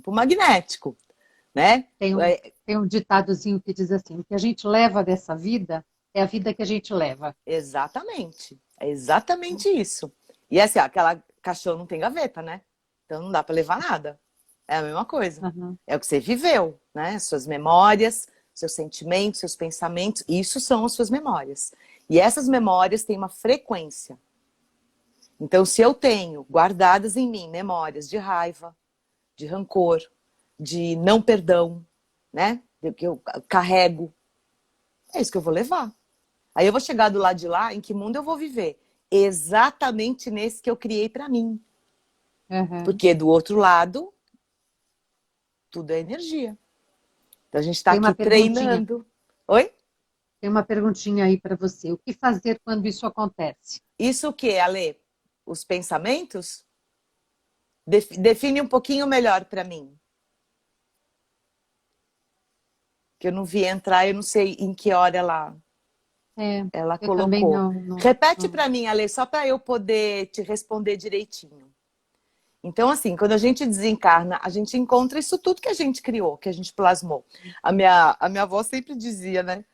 magnético, né? Tem um ditadozinho que diz assim: o que a gente leva dessa vida é a vida que a gente leva. Exatamente. É exatamente isso. E assim, ó, aquela caixão não tem gaveta, né? Então não dá para levar nada. É a mesma coisa. Uhum. É o que você viveu, né? Suas memórias, seus sentimentos, seus pensamentos, isso são as suas memórias. E essas memórias têm uma frequência. Então, se eu tenho guardadas em mim memórias de raiva, de rancor, de não perdão, né? Que eu carrego, é isso que eu vou levar. Aí eu vou chegar do lado de lá, em que mundo eu vou viver? Exatamente nesse que eu criei para mim. Uhum. Porque do outro lado, tudo é energia. Então a gente está Tem aqui uma perguntinha. treinando. Oi? Tem uma perguntinha aí para você. O que fazer quando isso acontece? Isso o que, Ale? Os pensamentos? Define um pouquinho melhor para mim. Que eu não vi entrar, eu não sei em que hora ela Eu também colocou. Repete não. para mim, Ale, só para eu poder te responder direitinho. Então, assim, quando a gente desencarna, a gente encontra isso tudo que a gente criou, que a gente plasmou. A minha avó sempre dizia, né?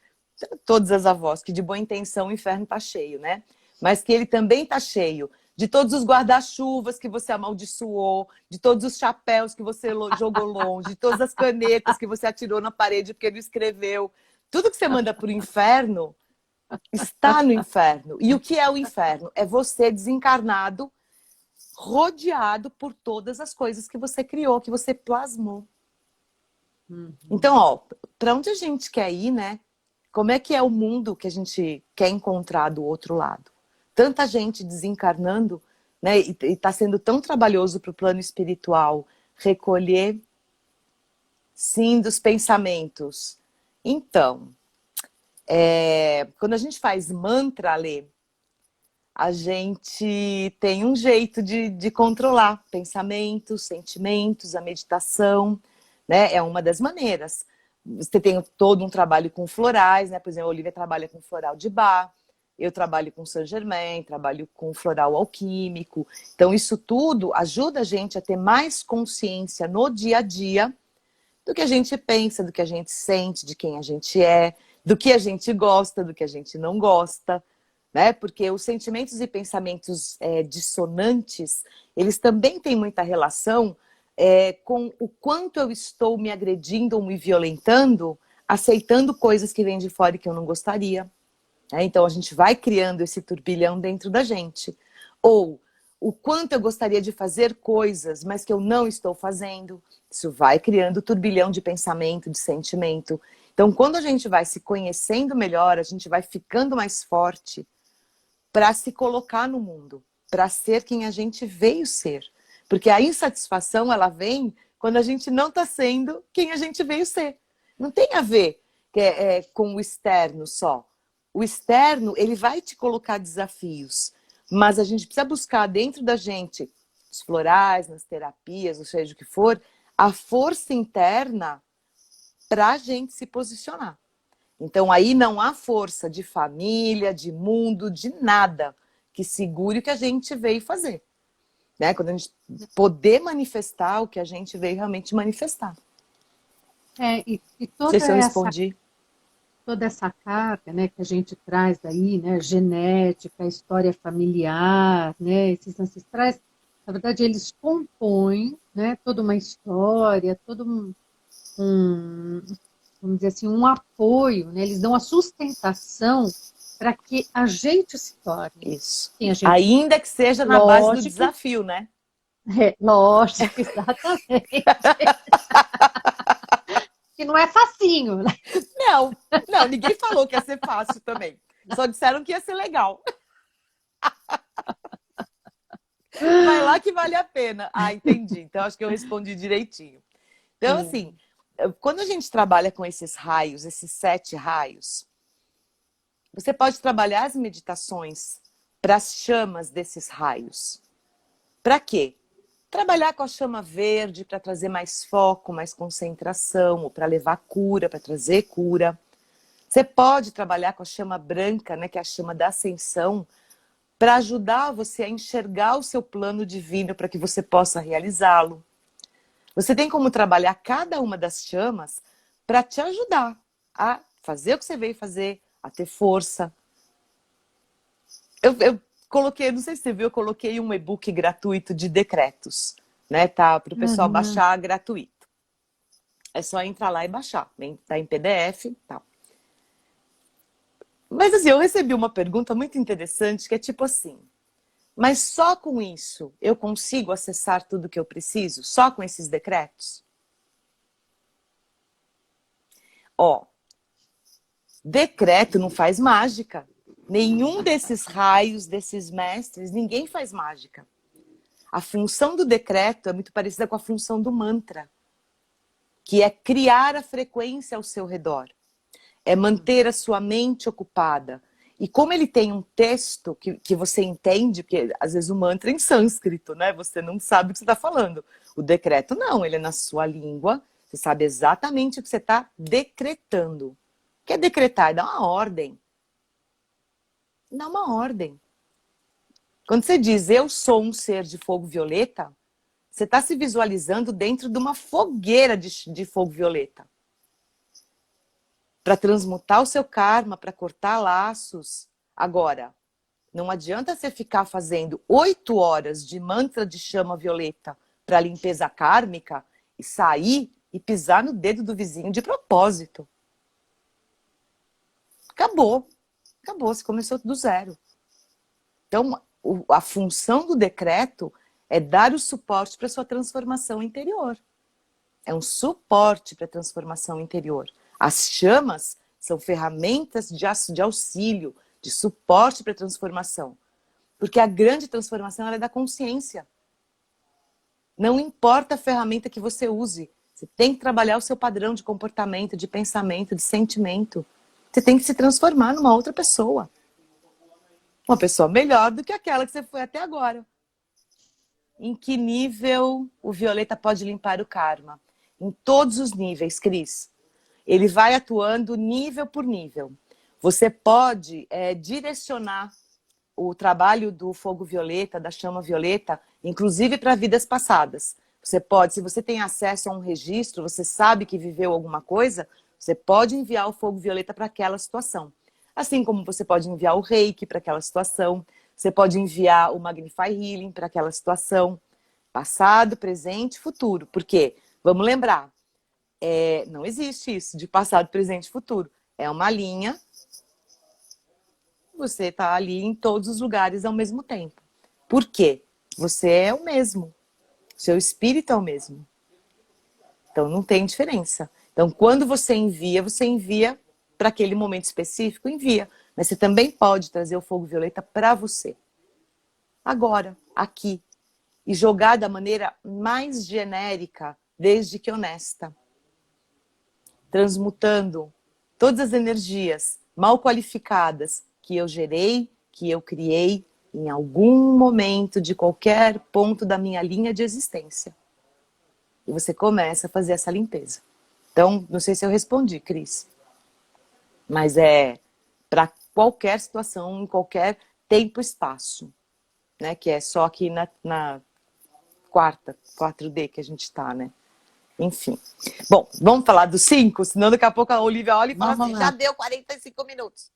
Todas as avós, que de boa intenção o inferno tá cheio, né? Mas que ele também tá cheio de todos os guarda-chuvas que você amaldiçoou, de todos os chapéus que você jogou longe, de todas as canetas que você atirou na parede porque ele escreveu. Tudo que você manda pro inferno está no inferno. E o que é o inferno? É você desencarnado, rodeado por todas as coisas que você criou, que você plasmou. Uhum. Então, ó, para onde a gente quer ir, né? Como é que é o mundo que a gente quer encontrar do outro lado? Tanta gente desencarnando, né? E está sendo tão trabalhoso para o plano espiritual recolher, sim, dos pensamentos. Então, quando a gente faz mantra, Lê, a gente tem um jeito de controlar pensamentos, sentimentos, a meditação, né? É uma das maneiras. Você tem todo um trabalho com florais, né? Por exemplo, a Olivia trabalha com floral de Bach, eu trabalho com Saint Germain, trabalho com floral alquímico. Então, isso tudo ajuda a gente a ter mais consciência no dia a dia do que a gente pensa, do que a gente sente, de quem a gente é, do que a gente gosta, do que a gente não gosta, né? Porque os sentimentos e pensamentos dissonantes, eles também têm muita relação com o quanto eu estou me agredindo ou me violentando, aceitando coisas que vêm de fora e que eu não gostaria. Né? Então a gente vai criando esse turbilhão dentro da gente. Ou o quanto eu gostaria de fazer coisas, mas que eu não estou fazendo. Isso vai criando turbilhão de pensamento, de sentimento. Então, quando a gente vai se conhecendo melhor, a gente vai ficando mais forte para se colocar no mundo, para ser quem a gente veio ser. Porque a insatisfação, ela vem quando a gente não está sendo quem a gente veio ser. Não tem a ver com o externo só. O externo, ele vai te colocar desafios, mas a gente precisa buscar dentro da gente, nos florais, nas terapias, ou seja o que for, a força interna para a gente se posicionar. Então aí não há força de família, de mundo, de nada que segure o que a gente veio fazer. Né? Quando a gente poder manifestar o que a gente veio realmente manifestar. E Não sei se eu respondi. toda essa carga, né, que a gente traz daí, né, genética, história familiar, né, esses ancestrais, na verdade eles compõem, né, toda uma história, todo vamos dizer assim, um apoio, né, eles dão a sustentação para que a gente se torne Isso. quem a gente é. Ainda que seja na base do Lógico, desafio, né? lógico, exatamente. Que não é facinho, né? Não, não, ninguém falou que ia ser fácil também. Só disseram que ia ser legal. Vai lá que vale a pena. Ah, entendi. Então acho que eu respondi direitinho. Então, assim, quando a gente trabalha com esses raios, esses 7 raios, você pode trabalhar as meditações para as chamas desses raios. Para quê? Trabalhar com a chama verde para trazer mais foco, mais concentração, ou para levar cura, para trazer cura. Você pode trabalhar com a chama branca, né, que é a chama da ascensão, para ajudar você a enxergar o seu plano divino para que você possa realizá-lo. Você tem como trabalhar cada uma das chamas para te ajudar a fazer o que você veio fazer, a ter força. Eu coloquei, não sei se você viu, eu coloquei um e-book gratuito de decretos, né? Tá para o pessoal Uhum. baixar gratuito. É só entrar lá e baixar, tá em PDF e tal. Mas assim, eu recebi uma pergunta muito interessante que é tipo assim: mas só com isso eu consigo acessar tudo que eu preciso? Só com esses decretos? Ó, decreto não faz mágica. Nenhum desses raios, desses mestres, ninguém faz mágica. A função do decreto é muito parecida com a função do mantra, que é criar a frequência ao seu redor. É manter a sua mente ocupada. E como ele tem um texto que você entende, porque às vezes o mantra é em sânscrito, né? Você não sabe o que você está falando. O decreto não, ele é na sua língua, você sabe exatamente o que você está decretando. O que é decretar? É dar uma ordem. Dá uma ordem. Quando você diz eu sou um ser de fogo violeta, você está se visualizando dentro de uma fogueira de fogo violeta. Para transmutar o seu karma, para cortar laços. Agora, não adianta você ficar fazendo 8 horas de mantra de chama violeta para limpeza kármica e sair e pisar no dedo do vizinho de propósito. Acabou. Acabou, você começou do zero. Então, a função do decreto é dar o suporte para a sua transformação interior. É um suporte para a transformação interior. As chamas são ferramentas de auxílio, de suporte para a transformação. Porque a grande transformação ela é da consciência. Não importa a ferramenta que você use, você tem que trabalhar o seu padrão de comportamento, de pensamento, de sentimento. Você tem que se transformar numa outra pessoa. Uma pessoa melhor do que aquela que você foi até agora. Em que nível o violeta pode limpar o karma? Em todos os níveis, Cris. Ele vai atuando nível por nível. Você pode direcionar o trabalho do fogo violeta, da chama violeta, inclusive para vidas passadas. Você pode, se você tem acesso a um registro, você sabe que viveu alguma coisa, você pode enviar o fogo violeta para aquela situação. Assim como você pode enviar o reiki para aquela situação, você pode enviar o Magnify Healing para aquela situação. Passado, presente, futuro. Por quê? Vamos lembrar, não existe isso de passado, presente e futuro. É uma linha, você está ali em todos os lugares ao mesmo tempo. Por quê? Você é o mesmo. Seu espírito é o mesmo. Então não tem diferença. Então quando você envia para aquele momento específico, envia. Mas você também pode trazer o fogo violeta para você. Agora, aqui. E jogar da maneira mais genérica, desde que honesta. Transmutando todas as energias mal qualificadas que eu gerei, que eu criei em algum momento de qualquer ponto da minha linha de existência. E você começa a fazer essa limpeza. Então, não sei se eu respondi, Cris. Mas é para qualquer situação, em qualquer tempo e espaço. Né? Que é só aqui na quarta, 4D que a gente está, né? Enfim. Bom, vamos falar dos 5, senão daqui a pouco a Olivia olha e fala Vamos assim, lá. já deu 45 minutos.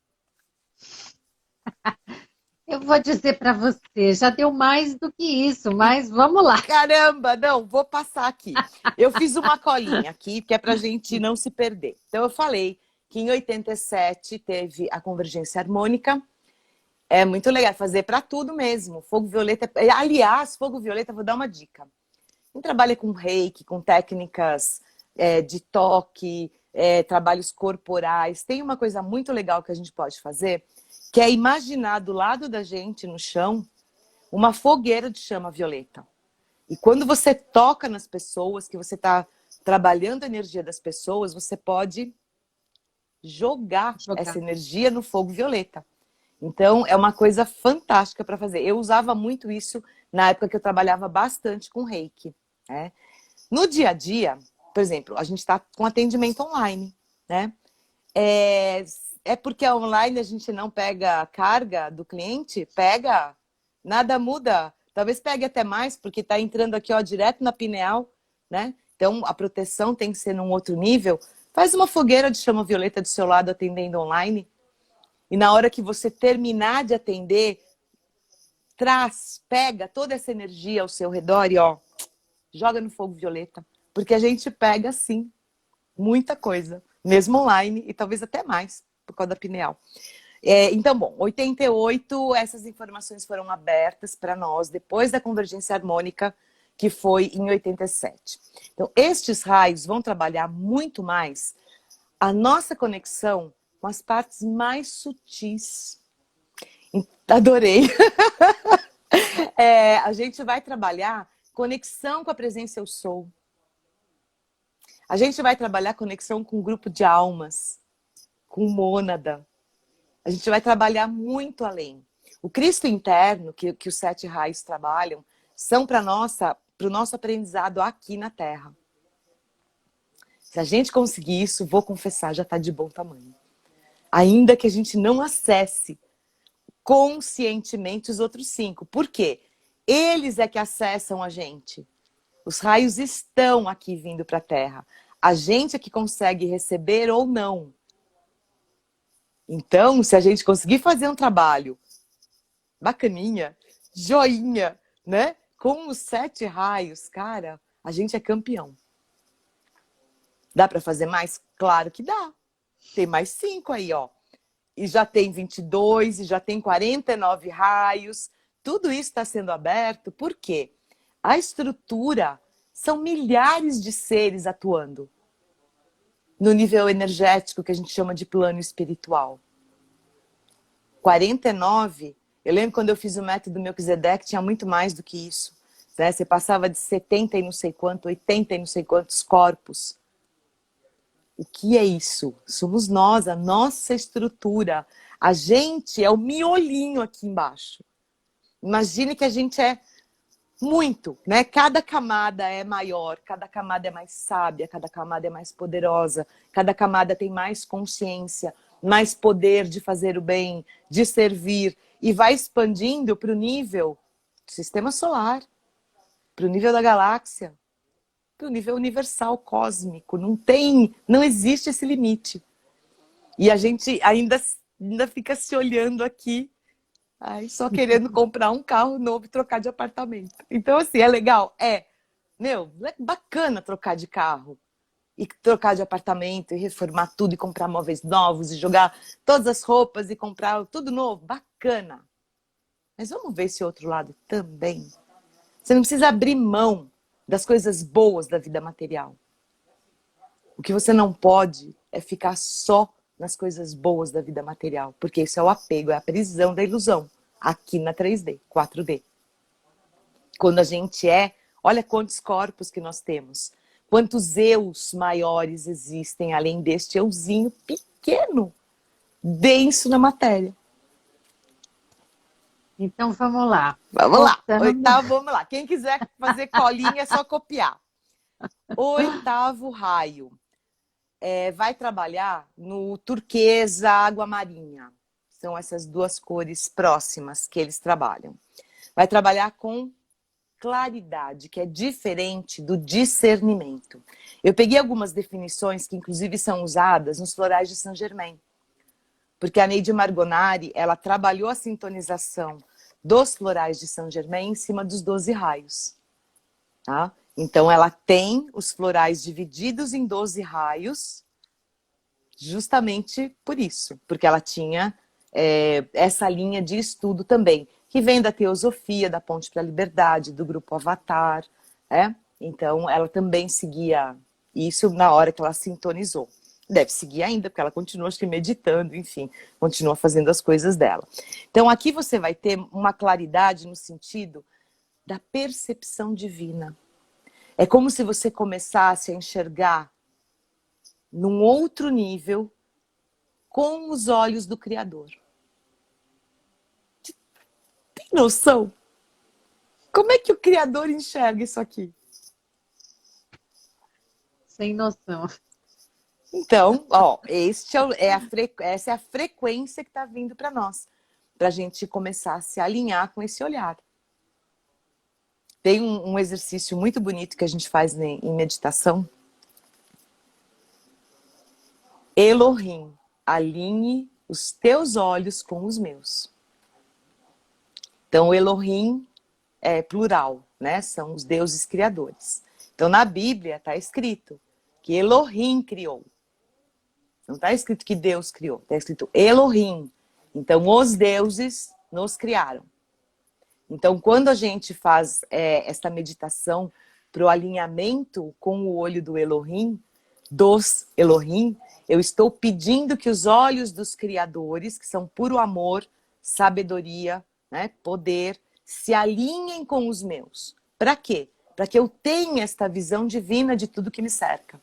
Eu vou dizer para você, já deu mais do que isso, mas vamos lá. Caramba, não, vou passar aqui. Eu fiz uma colinha aqui, que é pra gente não se perder. Então eu falei que em 87 teve a convergência harmônica. É muito legal fazer para tudo mesmo. Fogo violeta, aliás, fogo violeta, vou dar uma dica. Quem trabalha com reiki, com técnicas de toque, trabalhos corporais, tem uma coisa muito legal que a gente pode fazer, que é imaginar do lado da gente, no chão, uma fogueira de chama violeta. E quando você toca nas pessoas, que você está trabalhando a energia das pessoas, você pode jogar essa Jogar. energia no fogo violeta. Então, é uma coisa fantástica para fazer. Eu usava muito isso na época que eu trabalhava bastante com Reiki, né? No dia a dia, por exemplo, a gente está com atendimento online, né? É porque online a gente não pega a carga do cliente? Pega, nada muda. Talvez pegue até mais, porque está entrando aqui, ó, direto na pineal, né? Então, a proteção tem que ser num outro nível. Faz uma fogueira de chama violeta do seu lado atendendo online. E na hora que você terminar de atender, pega toda essa energia ao seu redor e, ó, joga no fogo violeta. Porque a gente pega, sim, muita coisa, mesmo online, e talvez até mais, por causa da pineal. Então, bom, 88, essas informações foram abertas para nós depois da convergência harmônica, que foi em 87. Então, estes raios vão trabalhar muito mais a nossa conexão com as partes mais sutis. Adorei! A gente vai trabalhar conexão com a presença eu sou. A gente vai trabalhar conexão com um grupo de almas, com mônada. A gente vai trabalhar muito além. O Cristo interno, que os 7 raios trabalham, são para o nosso aprendizado aqui na Terra. Se a gente conseguir isso, vou confessar, já está de bom tamanho. Ainda que a gente não acesse conscientemente os outros 5. Por quê? Eles é que acessam a gente. Os raios estão aqui vindo para a Terra. A gente é que consegue receber ou não. Então, se a gente conseguir fazer um trabalho bacaninha, joinha, né? Com os 7 raios, cara, a gente é campeão. Dá para fazer mais? Claro que dá. Tem mais 5 aí, ó. E já tem 22, e já tem 49 raios. Tudo isso está sendo aberto. Por quê? A estrutura são milhares de seres atuando no nível energético que a gente chama de plano espiritual. 49, eu lembro quando eu fiz o método Melquisedeque, tinha muito mais do que isso. Né? Você passava de 70 e não sei quanto, 80 e não sei quantos corpos. O que é isso? Somos nós, a nossa estrutura. A gente é o miolinho aqui embaixo. Imagine que a gente é muito, né? Cada camada é maior, cada camada é mais sábia, cada camada é mais poderosa, cada camada tem mais consciência, mais poder de fazer o bem, de servir, e vai expandindo para o nível do sistema solar, para o nível da galáxia, para o nível universal, cósmico. Não existe esse limite. E a gente ainda fica se olhando aqui, só querendo comprar um carro novo e trocar de apartamento. Então, assim, é legal? É bacana trocar de carro e trocar de apartamento e reformar tudo e comprar móveis novos e jogar todas as roupas e comprar tudo novo. Bacana. Mas vamos ver esse outro lado também. Você não precisa abrir mão das coisas boas da vida material. O que você não pode é ficar só nas coisas boas da vida material, porque isso é o apego, é a prisão da ilusão, aqui na 3D, 4D. Quando a gente olha quantos corpos que nós temos, quantos eus maiores existem, além deste euzinho pequeno, denso na matéria. Então, vamos lá. Vamos lá. Oitavo, vamos lá. Quem quiser fazer colinha é só copiar. 8º raio. Vai trabalhar no turquesa, água marinha. São essas 2 cores próximas que eles trabalham. Vai trabalhar com claridade, que é diferente do discernimento. Eu peguei algumas definições que inclusive são usadas nos florais de Saint Germain. Porque a Neide Margonari, ela trabalhou a sintonização dos florais de Saint Germain em cima dos 12 raios. Tá? Então, ela tem os florais divididos em 12 raios, justamente por isso. Porque ela tinha essa linha de estudo também, que vem da teosofia, da Ponte para a Liberdade, do grupo Avatar. Então, ela também seguia isso na hora que ela sintonizou. Deve seguir ainda, porque ela continua, acho que, meditando, enfim, continua fazendo as coisas dela. Então, aqui você vai ter uma claridade no sentido da percepção divina. É como se você começasse a enxergar num outro nível com os olhos do Criador. Tem noção? Como é que o Criador enxerga isso aqui? Sem noção. Então, ó, essa é a frequência que está vindo para nós, para a gente começar a se alinhar com esse olhar. Tem um exercício muito bonito que a gente faz em meditação. Elohim, alinhe os teus olhos com os meus. Então, Elohim é plural, né? São os deuses criadores. Então, na Bíblia está escrito que Elohim criou. Não está escrito que Deus criou, está escrito Elohim. Então, os deuses nos criaram. Então, quando a gente faz esta meditação para o alinhamento com o olho do Elohim, dos Elohim, eu estou pedindo que os olhos dos criadores, que são puro amor, sabedoria, né, poder, se alinhem com os meus. Para quê? Para que eu tenha esta visão divina de tudo que me cerca.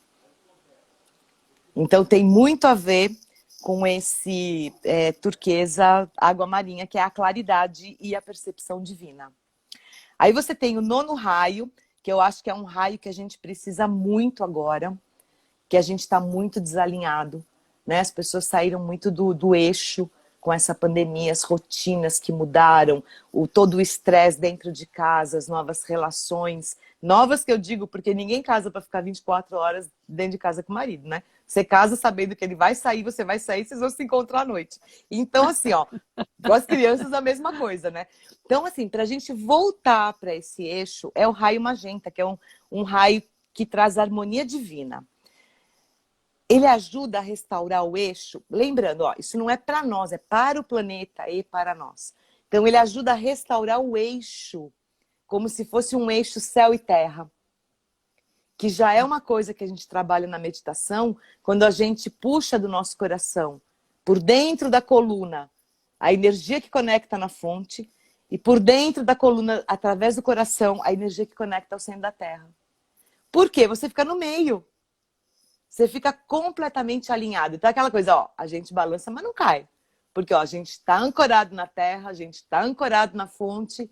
Então tem muito a ver com esse turquesa água marinha, que é a claridade e a percepção divina. Aí você tem o 9º raio, que eu acho que é um raio que a gente precisa muito agora, que a gente está muito desalinhado, né? As pessoas saíram muito do eixo com essa pandemia, as rotinas que mudaram, todo o estresse dentro de casa, as novas relações, novas que eu digo, porque ninguém casa para ficar 24 horas dentro de casa com o marido, né? Você casa sabendo que ele vai sair, você vai sair, vocês vão se encontrar à noite. Então, assim, ó, com as crianças a mesma coisa, né? Então, assim, para a gente voltar para esse eixo, é o raio magenta, que é um raio que traz harmonia divina. Ele ajuda a restaurar o eixo. Lembrando, ó, isso não é para nós, é para o planeta e para nós. Então, ele ajuda a restaurar o eixo, como se fosse um eixo céu e terra. Que já é uma coisa que a gente trabalha na meditação, quando a gente puxa do nosso coração, por dentro da coluna, a energia que conecta na fonte, e por dentro da coluna, através do coração, a energia que conecta ao centro da terra. Por quê? Você fica no meio. Você fica completamente alinhado. Então, aquela coisa, ó, a gente balança, mas não cai. Porque ó, a gente está ancorado na terra, a gente está ancorado na fonte.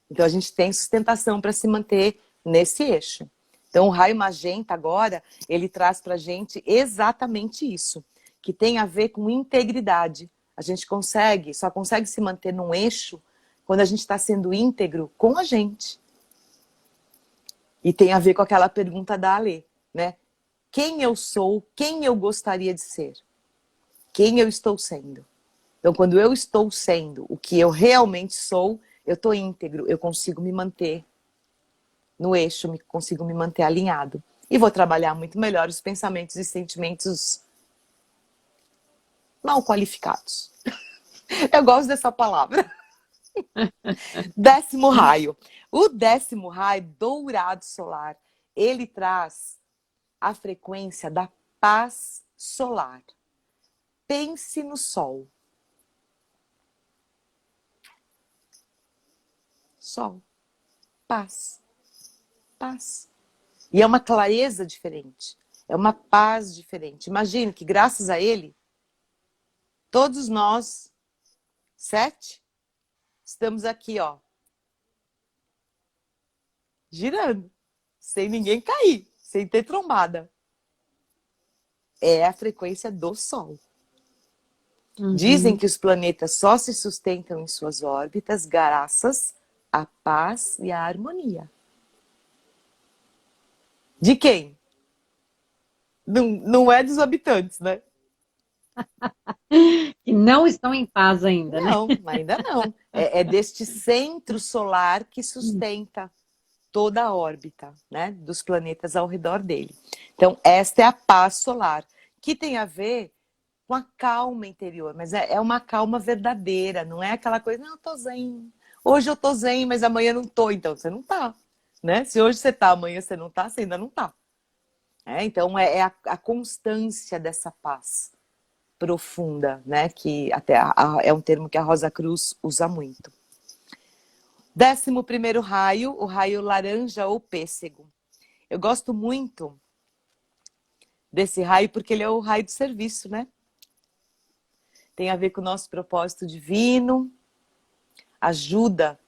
Então, a gente tem sustentação para se manter nesse eixo. Então, o raio magenta agora, ele traz para a gente exatamente isso. Que tem a ver com integridade. A gente só consegue se manter num eixo quando a gente está sendo íntegro com a gente. E tem a ver com aquela pergunta da Alê, né? Quem eu sou, quem eu gostaria de ser, quem eu estou sendo. Então, quando eu estou sendo o que eu realmente sou, eu estou íntegro, eu consigo me manter no eixo, consigo me manter alinhado. E vou trabalhar muito melhor os pensamentos e sentimentos mal qualificados. Eu gosto dessa palavra. 10º raio. O 10º raio, dourado solar, ele traz a frequência da paz solar. Pense no sol. Sol. Paz. Paz. E é uma clareza diferente. É uma paz diferente. Imagine que graças a ele, todos nós, 7, estamos aqui, ó, girando, sem ninguém cair. Sem ter trombada. É a frequência do Sol. Uhum. Dizem que os planetas só se sustentam em suas órbitas graças à paz e à harmonia. De quem? Não é dos habitantes, né? Que não estão em paz ainda, né? Não, ainda não. É deste centro solar que sustenta toda a órbita, né, dos planetas ao redor dele. Então, esta é a paz solar, que tem a ver com a calma interior, mas é uma calma verdadeira, não é aquela coisa, não, eu tô zen, hoje eu tô zen, mas amanhã não tô, então você não tá, né? Se hoje você tá, amanhã você não tá, você ainda não tá. Então, é a constância dessa paz profunda, né, que até é um termo que a Rosa Cruz usa muito. 11º raio, o raio laranja ou pêssego. Eu gosto muito desse raio porque ele é o raio do serviço, né? Tem a ver com o nosso propósito divino, ajuda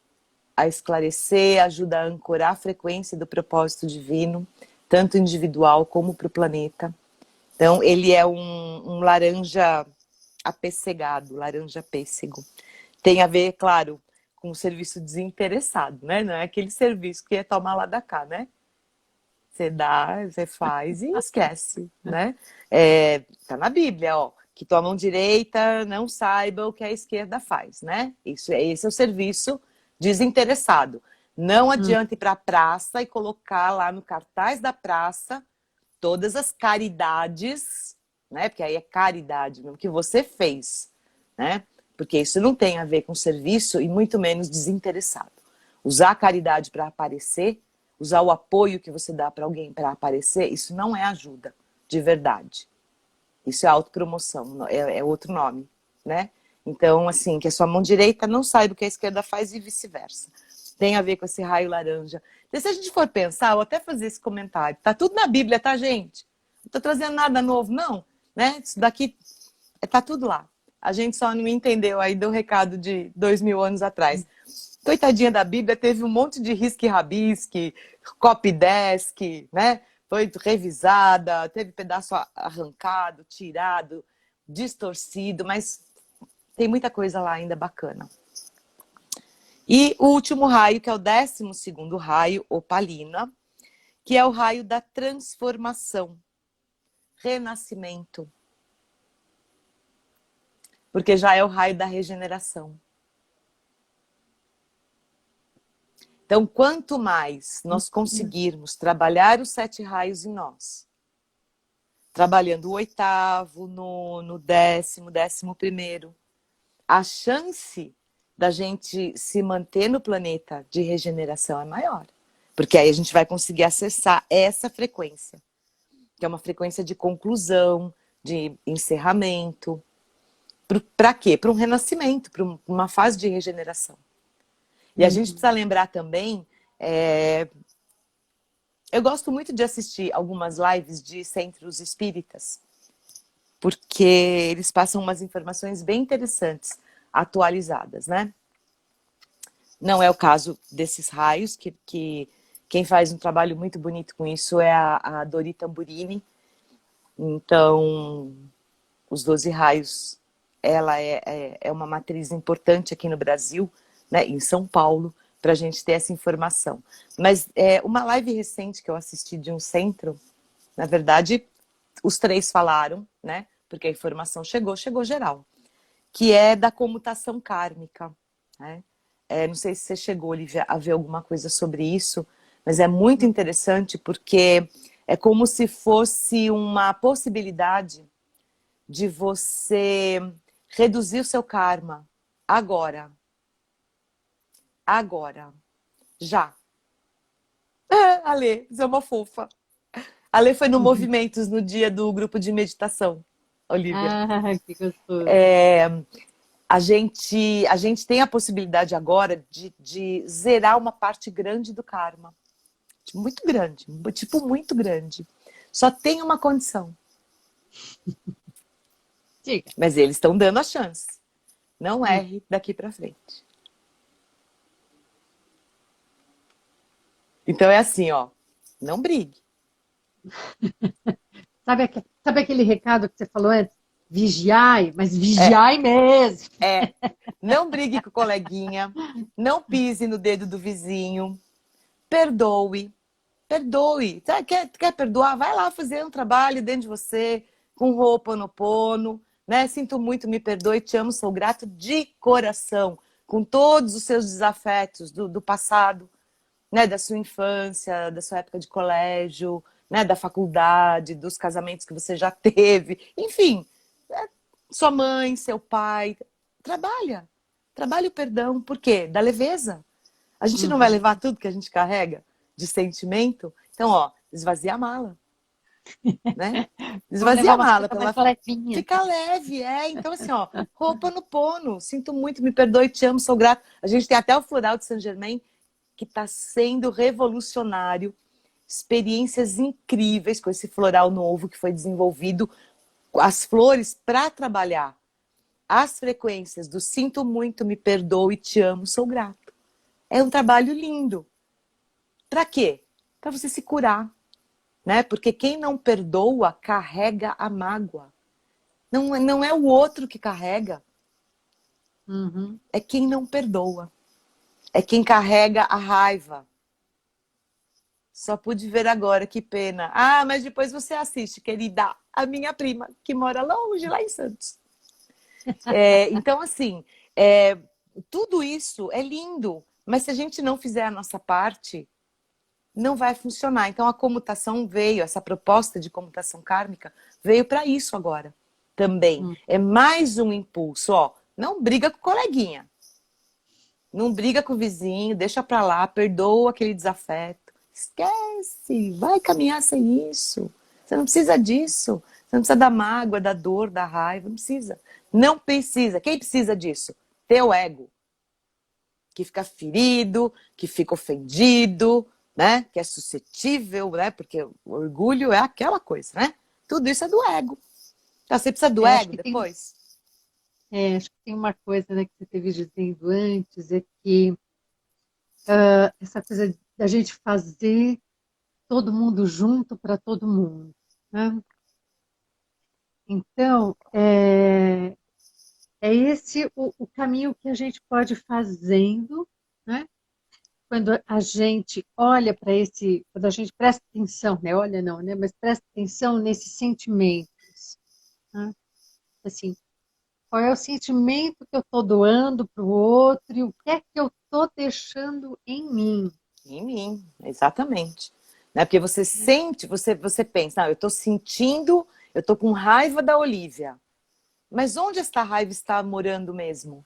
a esclarecer, ajuda a ancorar a frequência do propósito divino, tanto individual como para o planeta. Então, ele é um laranja apessegado, laranja pêssego. Tem a ver, claro, com o serviço desinteressado, né? Não é aquele serviço que é tomar lá da cá, né? Você dá, você faz e esquece, né? Tá na Bíblia, ó, que tua mão direita não saiba o que a esquerda faz, né? Esse é o serviço desinteressado. Não adianta ir para a praça e colocar lá no cartaz da praça todas as caridades, né? Porque aí é caridade mesmo, que você fez, né? Porque isso não tem a ver com serviço e muito menos desinteressado. Usar a caridade para aparecer, usar o apoio que você dá para alguém para aparecer, isso não é ajuda de verdade. Isso é autopromoção, é outro nome, né? Então, assim, que a sua mão direita não saiba o que a esquerda faz e vice-versa. Tem a ver com esse raio laranja. E se a gente for pensar, ou até fazer esse comentário, tá tudo na Bíblia, tá, gente? Não tô trazendo nada novo, não, né? Isso daqui, tá tudo lá. A gente só não entendeu aí do recado de 2000 anos atrás. Coitadinha da Bíblia, teve um monte de risque-rabisque, copydesk, né? Foi revisada, teve pedaço arrancado, tirado, distorcido, mas tem muita coisa lá ainda bacana. E o último raio, que é o 12º raio, opalina, que é o raio da transformação, renascimento. Porque já é o raio da regeneração. Então, quanto mais nós conseguirmos trabalhar os 7 raios em nós, trabalhando o 8º, no 10º, 11º, a chance da gente se manter no planeta de regeneração é maior. Porque aí a gente vai conseguir acessar essa frequência, que é uma frequência de conclusão, de encerramento. Para quê? Para um renascimento, para uma fase de regeneração. E a gente precisa lembrar também, eu gosto muito de assistir algumas lives de centros espíritas, porque eles passam umas informações bem interessantes, atualizadas, né? Não é o caso desses raios, que quem faz um trabalho muito bonito com isso é a Dori Tamburini. Então, os 12 raios, ela é uma matriz importante aqui no Brasil, né, em São Paulo, para a gente ter essa informação. Mas uma live recente que eu assisti de um centro, na verdade, os 3 falaram, né, porque a informação chegou geral, que é da comutação kármica, né? Não sei se você chegou, Olivia, a ver alguma coisa sobre isso, mas é muito interessante porque é como se fosse uma possibilidade de você reduzir o seu karma agora. Agora. Já. A Lê, você é uma fofa. A Lê foi no Movimentos no dia do grupo de meditação, Olivia. Ah, que gostoso. A gente tem a possibilidade agora de zerar uma parte grande do karma. Muito grande, tipo muito grande. Só tem uma condição. Diga. Mas eles estão dando a chance. Não erre daqui para frente. Então é assim, ó. Não brigue. Sabe aquele recado que você falou antes? Vigiai, mas vigiai mesmo. Não brigue com o coleguinha. Não pise no dedo do vizinho. Perdoe. Perdoe. Quer perdoar? Vai lá fazer um trabalho dentro de você, com Ho'oponopono, né? Sinto muito, me perdoe, te amo, sou grato de coração, com todos os seus desafetos do passado, né? Da sua infância, da sua época de colégio, né? Da faculdade, dos casamentos que você já teve, enfim, sua mãe, seu pai. Trabalha o perdão, por quê? Da leveza. A gente não vai levar tudo que a gente carrega de sentimento. Então, ó, esvazia a mala. Né? Esvazia a mala para ela ficar leve. Então, assim, ó, Ho'oponopono, sinto muito, me perdoe, te amo, sou grato. A gente tem até o floral de Saint Germain, que está sendo revolucionário. Experiências incríveis com esse floral novo que foi desenvolvido. As flores para trabalhar as frequências do sinto muito, me perdoe, te amo, sou grato. É um trabalho lindo. Para quê? Para você se curar, né? Porque quem não perdoa carrega a mágoa. Não é o outro que carrega, Uhum. é quem não perdoa. É quem carrega a raiva. Só pude ver agora, que pena. Ah, mas depois você assiste, querida. A minha prima, que mora longe, lá em Santos. Então, assim, tudo isso é lindo, mas se a gente não fizer a nossa parte, não vai funcionar. Então, a comutação veio, essa proposta de comutação kármica veio para isso agora também. Uhum. É mais um impulso, ó. Não briga com o coleguinha. Não briga com o vizinho, deixa pra lá, perdoa aquele desafeto. Esquece, vai caminhar sem isso. Você não precisa disso. Você não precisa da mágoa, da dor, da raiva. Não precisa. Não precisa. Quem precisa disso? Teu ego. Que fica ferido, que fica ofendido, né? Que é suscetível, né? Porque o orgulho é aquela coisa, né? Tudo isso é do ego. Então, você precisa do Acho ego que tem, depois? acho que tem uma coisa, né, que você teve dizendo antes, é que essa coisa da gente fazer todo mundo junto para todo mundo, né? Então, é esse o caminho que a gente pode ir fazendo, né? Quando a gente olha para esse, quando a gente presta atenção, né? Olha não, né? Mas presta atenção nesses sentimentos, né? Assim, qual é o sentimento que eu estou doando para o outro e o que é que eu estou deixando em mim? Em mim, exatamente. Né? Porque você sente, você pensa, eu estou sentindo, eu estou com raiva da Olivia. Mas onde esta raiva está morando mesmo?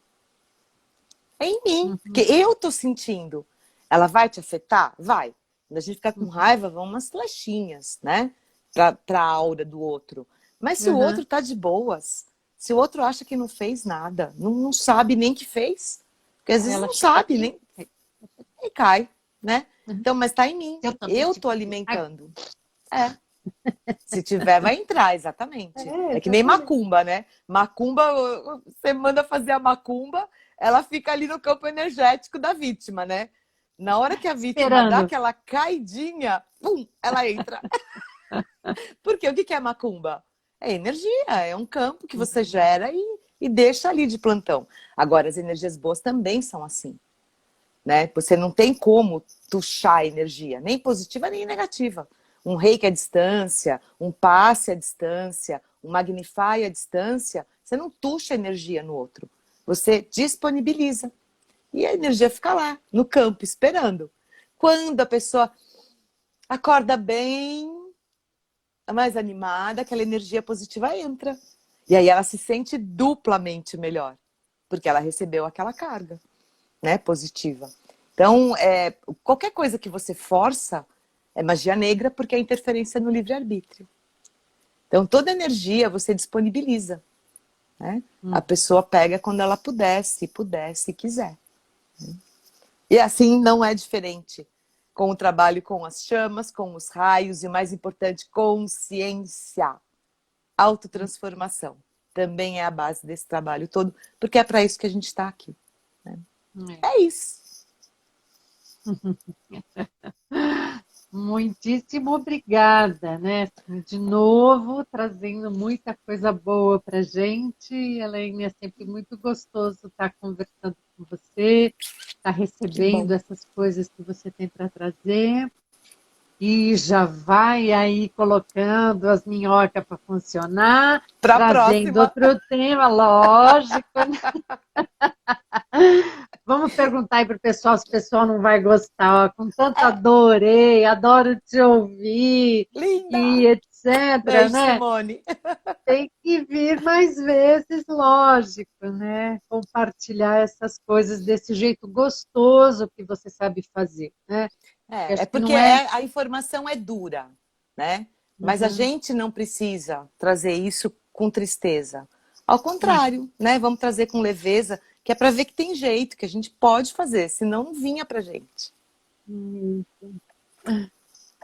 É em mim, porque Uhum, eu estou sentindo. Ela vai te afetar? Vai. Quando a gente fica com uhum, raiva, vão umas flechinhas, né? Para a aura do outro. Mas se o uhum. outro tá de boas, se o outro acha que não fez nada, não sabe nem que fez, porque às vezes não Relaxa um sabe pouquinho. nem e cai, né? Uhum. Então, mas tá em mim. Eu também Eu tive tô que ver. Ah, alimentando. É. Se tiver, vai entrar, exatamente. É que nem exatamente. macumba, né? Macumba, você manda fazer a macumba, ela fica ali no campo energético da vítima, né? Na hora que a vítima dá Esperando. aquela caidinha, pum, ela entra. Porque o que é macumba? É energia, é um campo que você Uhum. gera e deixa ali de plantão. Agora, as energias boas também são assim, né? Você não tem como tuchar a energia, nem positiva nem negativa. Um reiki à distância, um passe à distância, um magnify à distância, você não tucha a energia no outro. Você disponibiliza. E a energia fica lá, no campo, esperando. Quando a pessoa acorda bem, mais animada, aquela energia positiva entra. E aí ela se sente duplamente melhor, porque ela recebeu aquela carga, né, positiva. Então, qualquer coisa que você força é magia negra, porque é interferência no livre-arbítrio. Então, toda energia você disponibiliza, né? A Uhum. pessoa pega quando ela puder, se quiser. E assim não é diferente com o trabalho com as chamas, com os raios e, o mais importante, consciência, autotransformação. Também é a base desse trabalho todo, porque é para isso que a gente está aqui, né? É. É isso. Muitíssimo obrigada, né? De novo, trazendo muita coisa boa para gente. Elaine, é sempre muito gostoso estar conversando com você, estar Que bom. recebendo essas coisas que você tem para trazer. E já vai aí colocando as minhocas para funcionar, Para a trazendo próxima. outro tema, lógico, né? Vamos perguntar aí para o pessoal se o pessoal não vai gostar. Ó, com tanto adorei, adoro te ouvir Linda! e etc, Beijo, né? Simone. Tem que vir mais vezes, lógico, né? Compartilhar essas coisas desse jeito gostoso que você sabe fazer, né? Eu É acho que porque não é. a informação é dura, né? Mas a Uhum, gente não precisa trazer isso com tristeza. Ao uhum. contrário, né? Vamos trazer com leveza, que é para ver que tem jeito, que a gente pode fazer, senão não vinha pra gente.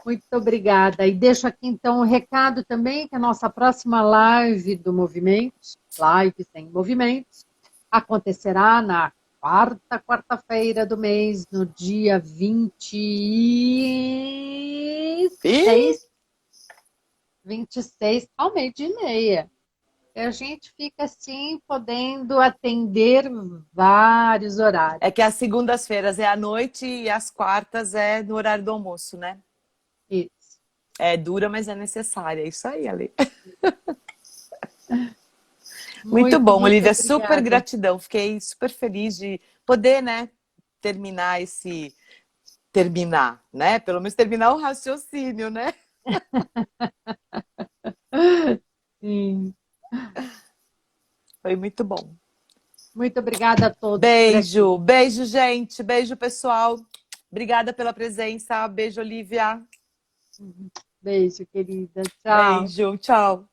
Muito obrigada. E deixo aqui então um recado também que a nossa próxima live do Movimentos, Lives em Movimentos, acontecerá na quarta-feira do mês, no dia 26, 26 ao meio-dia e meia. A gente fica assim, podendo atender vários horários. É que as segundas-feiras é à noite e as quartas é no horário do almoço, né? Isso. É dura, mas é necessária. É isso aí, Ale. Muito bom, Olivia. Super obrigada. gratidão. Fiquei super feliz de poder, né, terminar, né? Pelo menos terminar o raciocínio, né? Sim. Foi muito bom. Muito obrigada a todos por aqui. Beijo, beijo, gente. Beijo, pessoal. Obrigada pela presença. Beijo, Olivia. Beijo, querida. Tchau. Beijo, tchau.